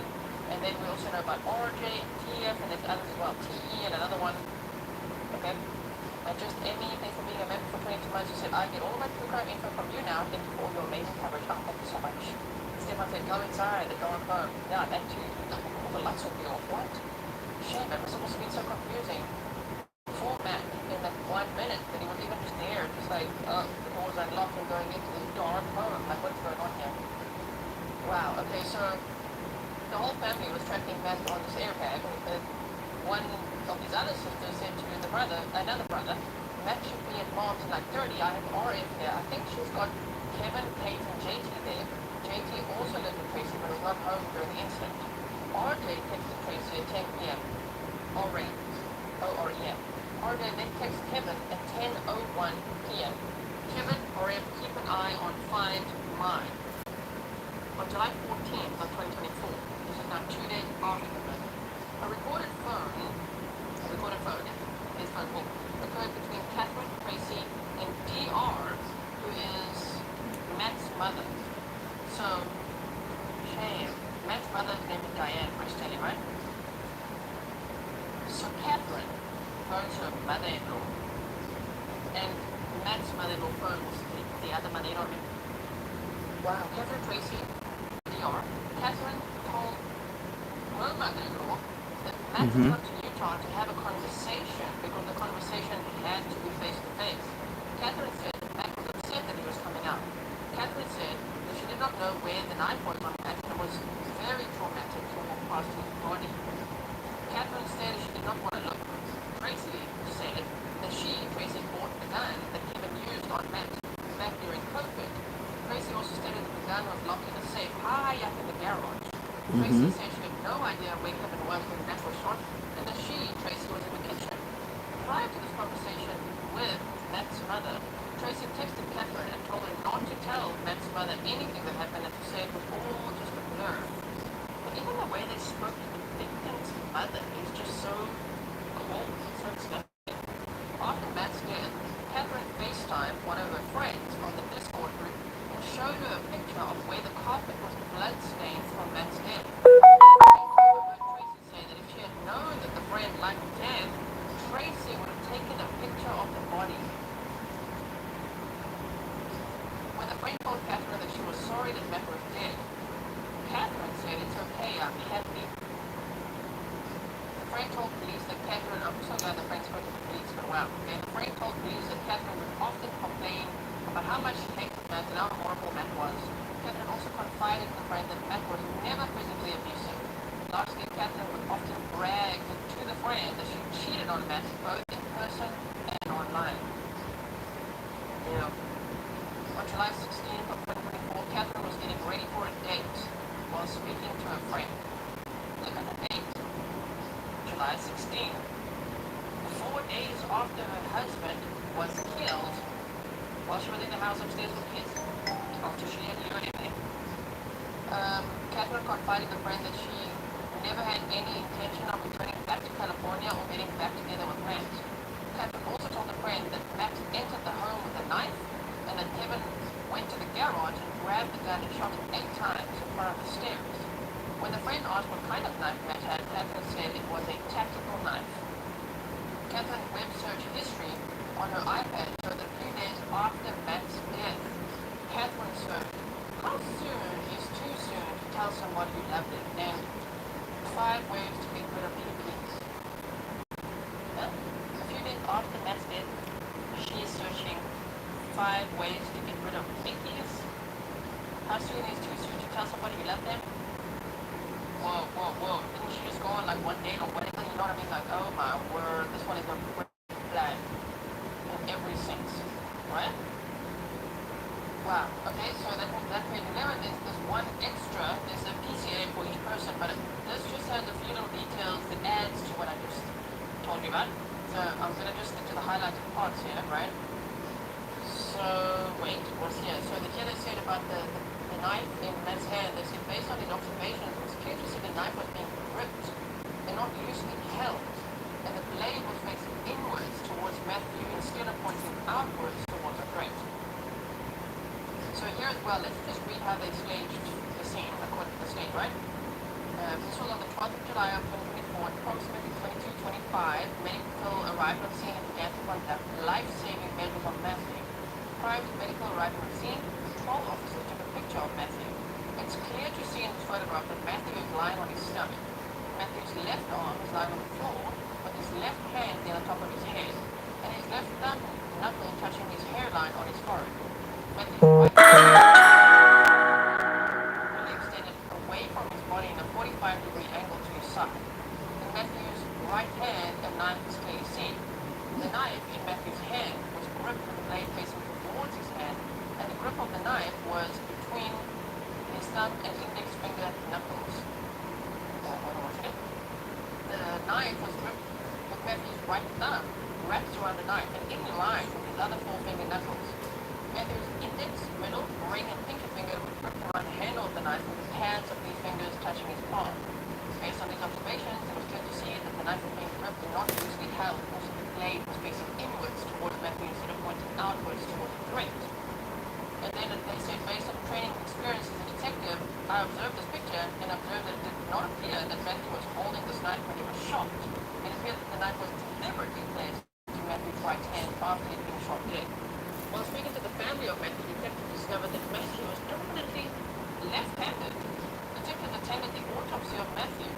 Speaker 2: and then we also know about RJ and TF, and there's others as well. T.E. and another one. Okay? And just Emmy, thanks for being a member for 22 months. You said, I get all of my true crime info from you now. Thank you for all your amazing coverage. Oh, thank you so much. Stefan said, go inside, the dark home. Yeah, that too. All the lights will be off. What? Shame, it was supposed to be so confusing. For Matt, in that 1 minute that he was even just there, just like, the doors unlocked and going into this dark home. Like, what's going on here? Wow, okay, so the whole family was tracking Matt on this airbag. And one of his other sisters said to the brother, another brother, Matt should be at mom's in like 30. I have RF here. I think she's got Kevin, Kate, and JT there. JT also lived with Tracy but was not home during the incident. RJ texted Tracy at 10 p.m. O-R-E-M. RJ then texted Kevin at 10:01 p.m. Kevin, RF, keep an eye on Find Mine. On July 14th of 2024, this is now 2 days after the murder, a recorded phone call occurred between Catherine, Tracy, and DR, who is Matt's mother. So, shame. Matt's mother's name is Matthew Restelli, right? So Catherine phones her mother-in-law, and Matt's mother-in-law phones the other mother-in-law. Wow, Catherine, Tracy, DR. Catherine told her mother-in-law that Matt had come to Utah to have a conversation because the conversation had to be face-to-face. Catherine said that Matt was know where the knife was on Matt, and it was very traumatic to walk past his body. Catherine said she did not want to look. Tracy said that Tracy, bought the gun that Kevin used on Matt back during COVID. Tracy also stated that the gun was locked in a safe high up in the garage. Tracy said she had no idea where Kevin was when Matt was shot, and that Tracy, was in the kitchen. Prior to this conversation with Matt's mother, Tracy texted Catherine and told her not to tell Matt's mother anything that happened and to say it was all just a blur. But even the way they spoke to the victim's mother is just so cold, so disgusting. After Matt's death, Catherine FaceTimed one of her friends from the Discord group and showed her a picture of where the carpet was blood-stained from Matt's death. Tracy say that if she had known that the friend liked death, Tracy would have taken a picture of the body. When the friend told Catherine that she was sorry that Matt was dead, Catherine said, "It's okay, I'm happy." The friend told police that Catherine, I'm so glad the friend spoke to the police, but wow. And the friend told police that Catherine would often complain about how much she hated Matt and how horrible Matt was. Catherine also confided in the friend that Matt was never physically abusive. Lastly, Catherine would often brag to the friend that she cheated on Matt both in person and online. Yeah. On July 16th of 2024, Catherine was getting ready for a date while speaking to a friend. Look at the date. July 16th. 4 days after her husband was killed while she was in the house upstairs with kids, after she had lured him in. Catherine confided to a friend that she never had any intention of returning back to California or getting back together with Matt. Catherine also told a friend that Matt entered the home with a knife and that Kevin went to the garage and grabbed the gun and shot him 8 times in front of the stairs. When the friend asked what kind of knife Matt had, Catherine said it was a tactical knife. Catherine's web search history on her iPad showed that a few days after Matt's death, Catherine searched, "How soon is too soon to tell someone you loved them?" and 5 ways to get rid of pickies. A few days after Matt's death, she is searching 5 ways to get rid of pickies. How soon is too soon to tell somebody you love them? Whoa. Didn't she just go on like one date or whatever? You know what I mean? Like, oh my word, this one is a red flag in every sense, right? Wow. Okay, so that page 11 is this one extra. There's a PCA for each person, but this just has a few little details that adds to what I just told you about. So I'm gonna just stick to the highlighted parts here, right? So wait, what's here? So the killer said about the knife in Matt's hand. They said based on his observations, it was clear to see the knife was being gripped and not loosely held, and the blade was facing inwards towards Matthew instead of pointing outwards towards the throat. So here as well, let's just read how they staged the scene according to the stage, right? This was on the 12th of July of 2024, approximately 22:25. Medical arrived on scene and began to conduct life-saving measures on Matthew. Prior to medical arriving on scene, 12 officers took a picture of Matthew. It's clear to see in this photograph that Matthew is lying on his stomach. Matthew's left arm is lying on the floor, with his left hand near the top of his head, and his left thumb knuckle touching his hairline on his forehead. Matthew's right hand extended away from his body in a 45-degree angle to his side. In Matthew's right hand, a knife is clearly seen. The knife in Matthew's hand was gripped with the blade facing towards his hand, and the grip of the knife was between his thumb and index finger knuckles. The knife was gripped with Matthew's right thumb wrapped around the knife and in line with his other 4-finger knuckles. Matthew's index, middle, ring, and pinky finger were gripped around the handle of the knife with the pads of these fingers touching his palm. Based on these observations, it was clear to see that the knife was being gripped and not loosely held. Also, the blade was facing inwards towards Matthew instead of pointing outwards towards the throat. And then they said, based on training and experience as a detective, I observed this picture and observed that it did not appear that Matthew was holding this knife when he was shot. It appeared that the knife was deliberately placed in Matthew's right hand after he had been shot dead. While speaking to the family of Matthew, detectives discovered that Matthew was dominantly left-handed. Detectives attended the autopsy of Matthew.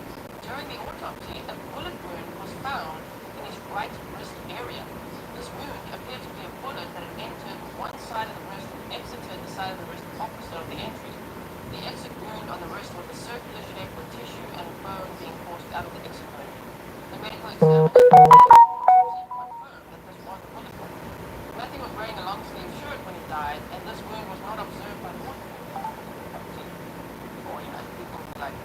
Speaker 2: During the autopsy, a bullet wound was found in his right wrist area. This wound appeared to be a bullet that had entered one side of the wrist and exited the side of the wrist opposite of the entry. The exit wound on the wrist was a circular shape with tissue and bone being forced out of the exit wound. The medical examiner confirmed that this was the bullet wound. Matthew was wearing a long-sleeve shirt when he died, and this wound was not observed by mortuary or people who like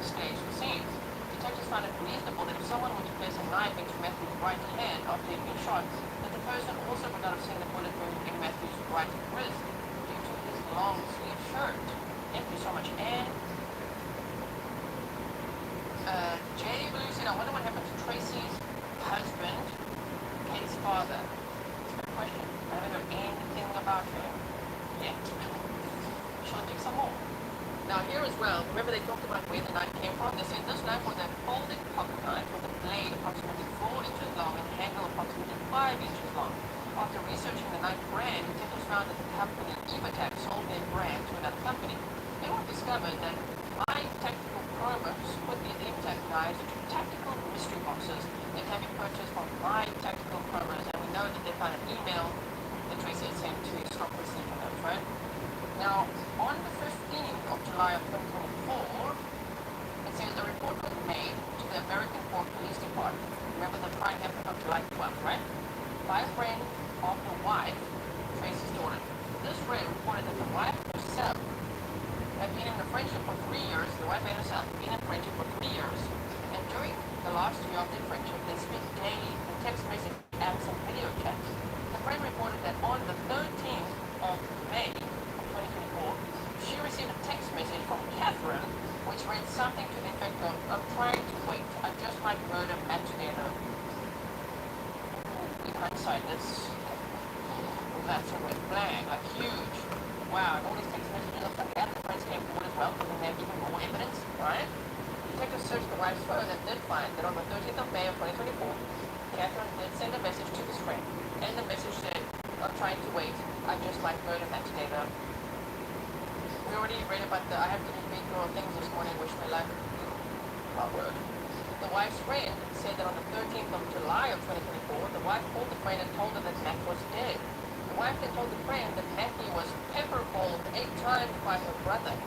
Speaker 2: stage the scenes. Detectives found it reasonable that if someone were to place a knife into Matthew's right hand after he'd been shot, that the person also would not have seen the bullet wound in Matthew's right wrist due to his long-sleeve shirt. Thank you so much, Anne. Jay Blue said, I wonder what happened to Tracy's husband, Kate's father. That's a good question. I haven't heard anything about him yet. Shall I take some more? Now here as well, remember they talked about where the knife came from? They said this knife was a folded pocket knife with a blade approximately 4 inches long and a handle approximately 5 inches long. After researching the knife brand, detectives found that the company Evatac sold their brand to another company. They were discovered that My Tactical Promos put these Evatac knives into tactical mystery boxes that can be purchased from My Tactical Promos, and we know that they found an email that Tracy had sent to stop receiving those, right? Now, on the 15th of July of 2024, it says a report was made to the American Port Police Department. Remember the crime happened on July 12th, right? By a friend of the wife, Tracy's daughter. This friend reported that the wife herself had been in a friendship for 3 years. The wife and herself had been in a friendship for 3 years. And during the last year of their friendship, they spent daily in text message apps and video chats. The friend reported that on the 13th of May, 2024, she received a text message from Catherine, which read something to the effect of, I'm trying to wait. I just might murder Matt together. In hindsight, that's a red flag, like huge. Wow, and all these text messages of the other friends came forward as well, because they have even more evidence, right? Detectives searched the wife's phone and did find that on the 13th of May of 2024, Catherine did send a message to this friend, and the message said, I'm trying to wait. I just might murder Matt together. We already read about I have to read through things this morning which my life word. The wife's friend said that on the 13th of July of 2024, the wife called the friend and told her that Matt was dead. The wife then told the friend that Matthew was pepper-balled 8 times by her brother.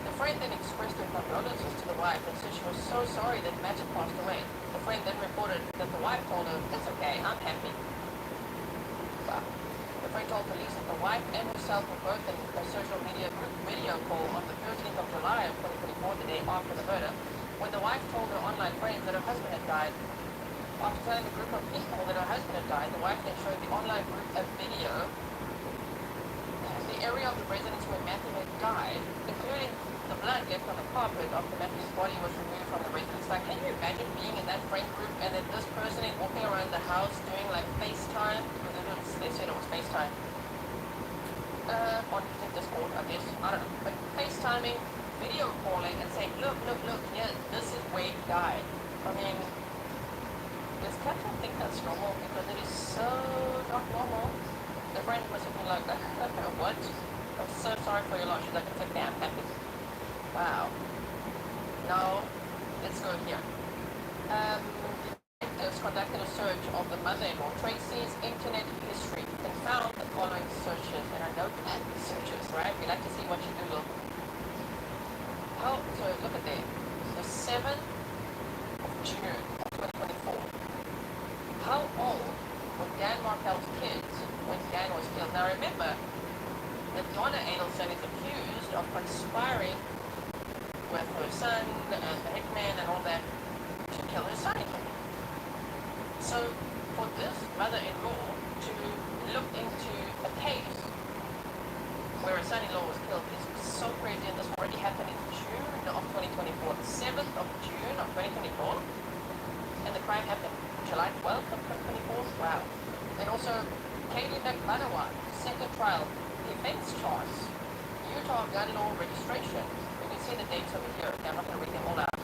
Speaker 2: The friend then expressed her condolences to the wife and said she was so sorry that Matt had passed away. The friend then reported that the wife told her, it's okay, I'm happy. Wow. The friend told police that the wife and herself were both in a social media group video call on the 13th of July of 2024, the day after the murder, when the wife told her online friends that her husband had died. After telling the group of people that her husband had died, the wife then showed the online group a video. The area of the residence where Matthew had died, including the blood left on the carpet after Matthew's body was removed from the residence. Like, can you imagine being in that friend group and then this person is walking around the house doing like FaceTime? They said it was FaceTime. On Discord, I guess. I don't know. But FaceTiming, video calling, and saying, look, yeah, this is where he died. I mean, does Catherine think that's normal? Because it is so not normal. The friend must have been like, what? I'm so sorry for your loss. She's like, it's okay, I'm happy. Wow. Now, let's go here. Detectives conducted a search of the mother-in-law Tracy's internet history and found the following searches. And I know searches, right? We like to see what you Google. So look at there. The 7th of June of 2024. How old were Dan Markel's kids when Dan was killed? Now remember that Donna Adelson is accused of conspiring with her son and the hitman and all that to kill her son. So for this mother-in-law to look into a case where a son-in-law was killed is so crazy, and this already happened in June of 2024, the 7th of June of 2024, and the crime happened July 12th of 2024. Wow. And also Kaylee McManawan, second trial, defense charge, Utah gun law registration. You can see the dates over here. Okay, I'm not going to read them all out.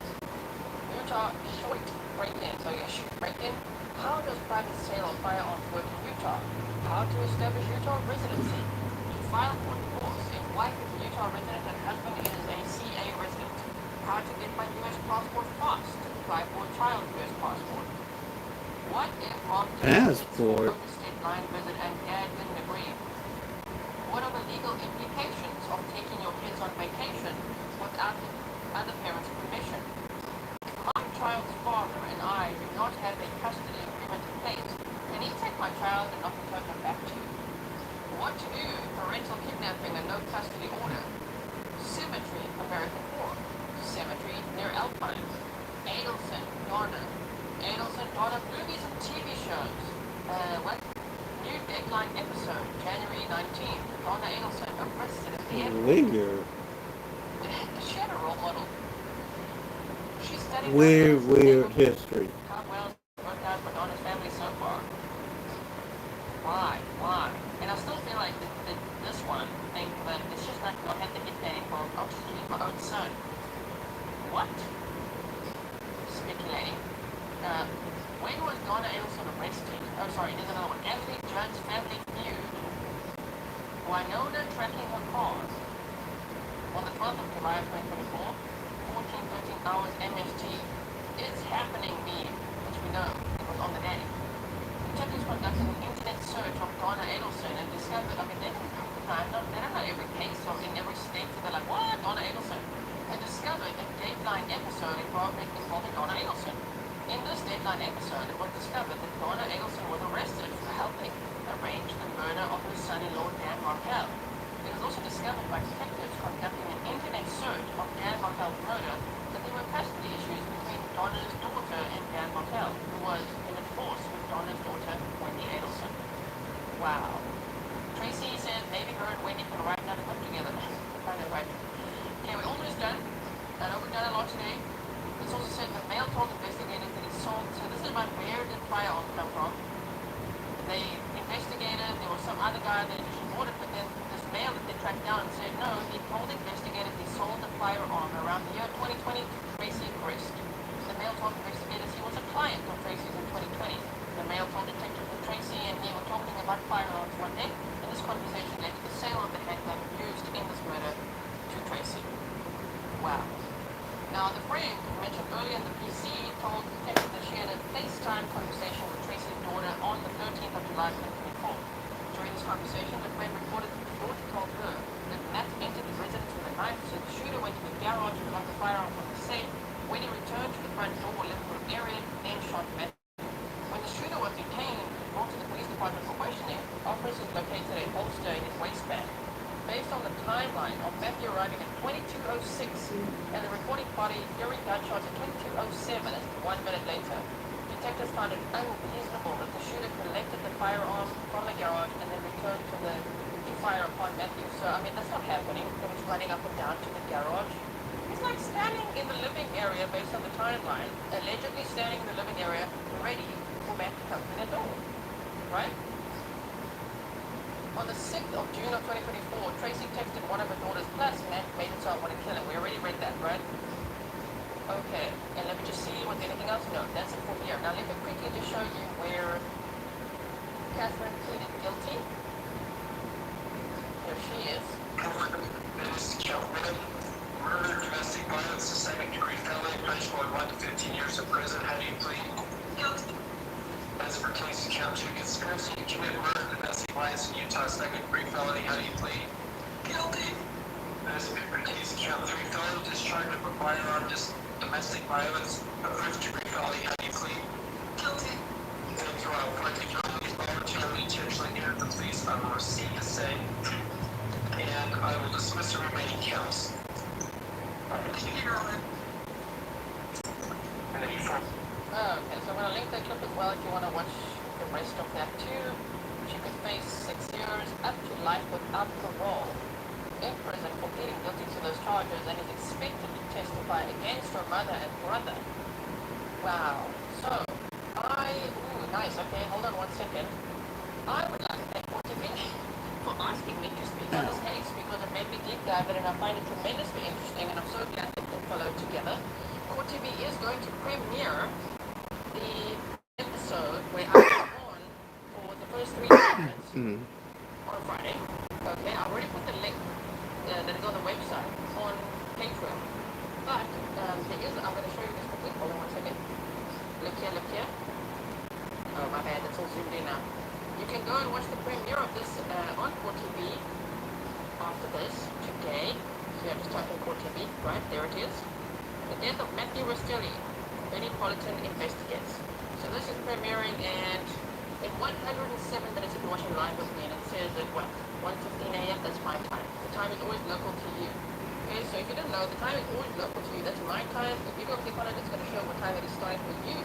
Speaker 2: Utah short break-in. So yeah, shoot break-in. How does private sale of firearms work in Utah? How to establish Utah residency? To file for divorce if wife is a Utah resident and husband is a CA resident. How to get my U.S. passport fast? To apply for a child U.S. passport. What if Mom
Speaker 1: passport
Speaker 2: state line visit and Dad didn't agree? What are the legal implications Dateline episode, January 19th. Donna Adelson arrested at the airport.
Speaker 1: Weird.
Speaker 2: She had a role model. She studied
Speaker 1: Weird history.
Speaker 2: how well it's worked out for Donna's family so far. Why? And I still feel like this one think that it's just not going to have the hit bang for my own son. What? Speculating. When was Donna Adelson arrested? Oh, sorry, there's another one. Anthony Judd's family feud. Winona tracking her cars. On the 12th of July 2024, 14-13 hours MST. It's happening meme, which we know it was on the day. Detectives conducted an internet search of Donna Adelson and discovered, they don't know every case or in every state, so they're like, what? Donna Adelson. And discovered a Dateline episode involving Donna Adelson. In this Dateline episode, it was discovered that Donna Adelson was arrested for helping arrange the murder of her son-in-law, Dan Markel. It was also discovered by detectives conducting an internet search of Dan Markel's murder that there were custody issues between Donna's daughter and Dan Markel, who was in a divorce with Donna's daughter, Wendy Adelson. Wow. Tracy says maybe her and Wendy can write another book together. Kind of right. Okay, we're almost done. I know we've done a lot today. It's also said the male told investigators that he sold, so this is about where did firearm come from. They investigated, there was some other guy that just bought it, but then this male that they tracked down said no, he told investigators he sold the firearm around the year 2020 to Tracy Grist. The male told investigators he was a client of Tracy's in 2020. The male told detectives that Tracy and he were talking about firearms one day, and this conversation led to the sale of the handgun used in this murder to Tracy. Wow. Now, the friend mentioned earlier in the PC told detectives that she had a FaceTime conversation with Tracy's daughter on the 13th of July 2024. During this conversation, the friend reported that the daughter told her that Matt entered the residence with a knife, so the shooter went to the garage and got the firearm from the safe. When he returned to the front door, left for an area, then shot Matt. When the shooter was detained and brought to the police department for questioning, officers located a holster in his waistband. Based on the timeline of Matthew arriving at 22:06 and the reporting party hearing gunshots at 22:07, 1 minute later, detectives found it unreasonable that the shooter collected the firearm from the garage and then returned to fire upon Matthew. So, that's not happening. He was running up and down to the garage. He's like standing in the living area based on the timeline, allegedly standing in the living area, ready for Matt to come through the door. Right? On the 6th of June of 2024, Tracy texted one of her daughters, plus Matt made it so I want to kill him. We already read that, right? Okay, and let me just see with anything else. No, that's it for here. Now let me quickly just show you where Catherine pleaded guilty. Here she is.
Speaker 3: Murder, domestic violence, a second-degree felony, punishable in 1 to 15 years in prison. How do you plead? Guilty. As it pertains to count 2, conspiracy to commit murder, domestic violence in Utah, second-degree felony. How do you plead? Guilty. As it pertains to count 3, felony discharge of a firearm, domestic violence, a first-degree felony. How do you plead? Guilty. Thank you. I'll point to felonies voluntarily intentionally entered the police. I will receive the same, and I will dismiss the remaining counts.
Speaker 2: Okay, so I'm going to link that clip as well if you want to watch the rest of that too. She could face 6 years up to life without parole in prison for pleading guilty to those charges and is expected to testify against her mother and brother. Wow. So, nice. Okay, hold on 1 second. I would like to thank TV for asking me to speak on this case because it made me deep dive it and I find it tremendously interesting and I'm so glad that we followed together. Court TV is going to premiere the episode where I was on for the first 3 minutes on Friday. Okay, I already put the link that is on the website on Patreon. But there is, I'm going to show you this quickly. Hold on 1 second. Look here. Oh, my bad, it's all zoomed in now. You can go and watch the premiere of this on Court TV after this today. So you have to type in Court TV, right? There it is. The death of Matthew Restelli, Benny Politan investigates. So this is premiering and in 107 minutes if you're watching live with me and it says at what? 1:15 a.m. That's my time. The time is always local to you. Okay, so if you didn't know, the time is always local to you. That's my time. If you go click on it, it's going to show what time it is starting for you.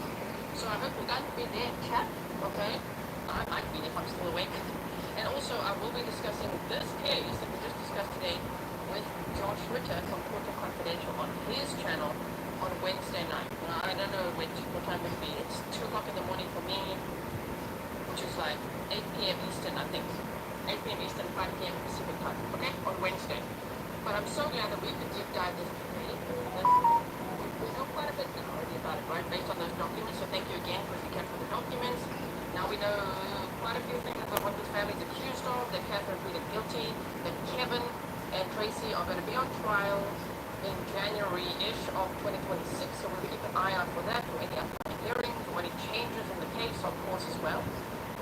Speaker 2: So I hope you guys will be there in chat, okay? I might be if I'm still awake. will be discussing this case that we just discussed today with Josh Ritter from Porto Confidential on his channel on Wednesday night. Now, I don't know what time it will be. It's 2 o'clock in the morning for me, which is like 8 p.m. Eastern, I think. 8 p.m. Eastern, 5 p.m. Pacific time, okay? On Wednesday. But I'm so glad that we could deep dive this today. We know quite a bit now already about it, right? Based on those documents. So thank you again for the documents. Now we know quite a few things about what this family is accused of, that Catherine pleaded guilty, that Kevin and Tracy are going to be on trial in January-ish of 2026. So we'll keep an eye out for that, for any upcoming hearings, or any changes in the case, of course, as well.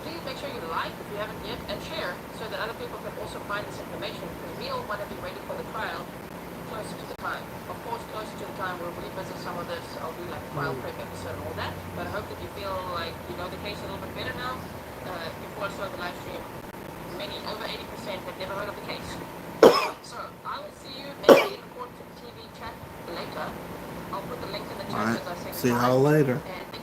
Speaker 2: Please make sure you like if you haven't yet, and share so that other people can also find this information, because we all want to be ready for the trial closer to the time. Of course, closer to the time, we'll revisit some of this. I'll do like a trial prep episode and all that. But I hope that you feel like you know the case a little bit better now. Before I started the live stream, over 80% have never heard of the case. So I will see you in the Report TV chat later. I'll put the link in the chat as I say.
Speaker 1: See y'all later.
Speaker 2: And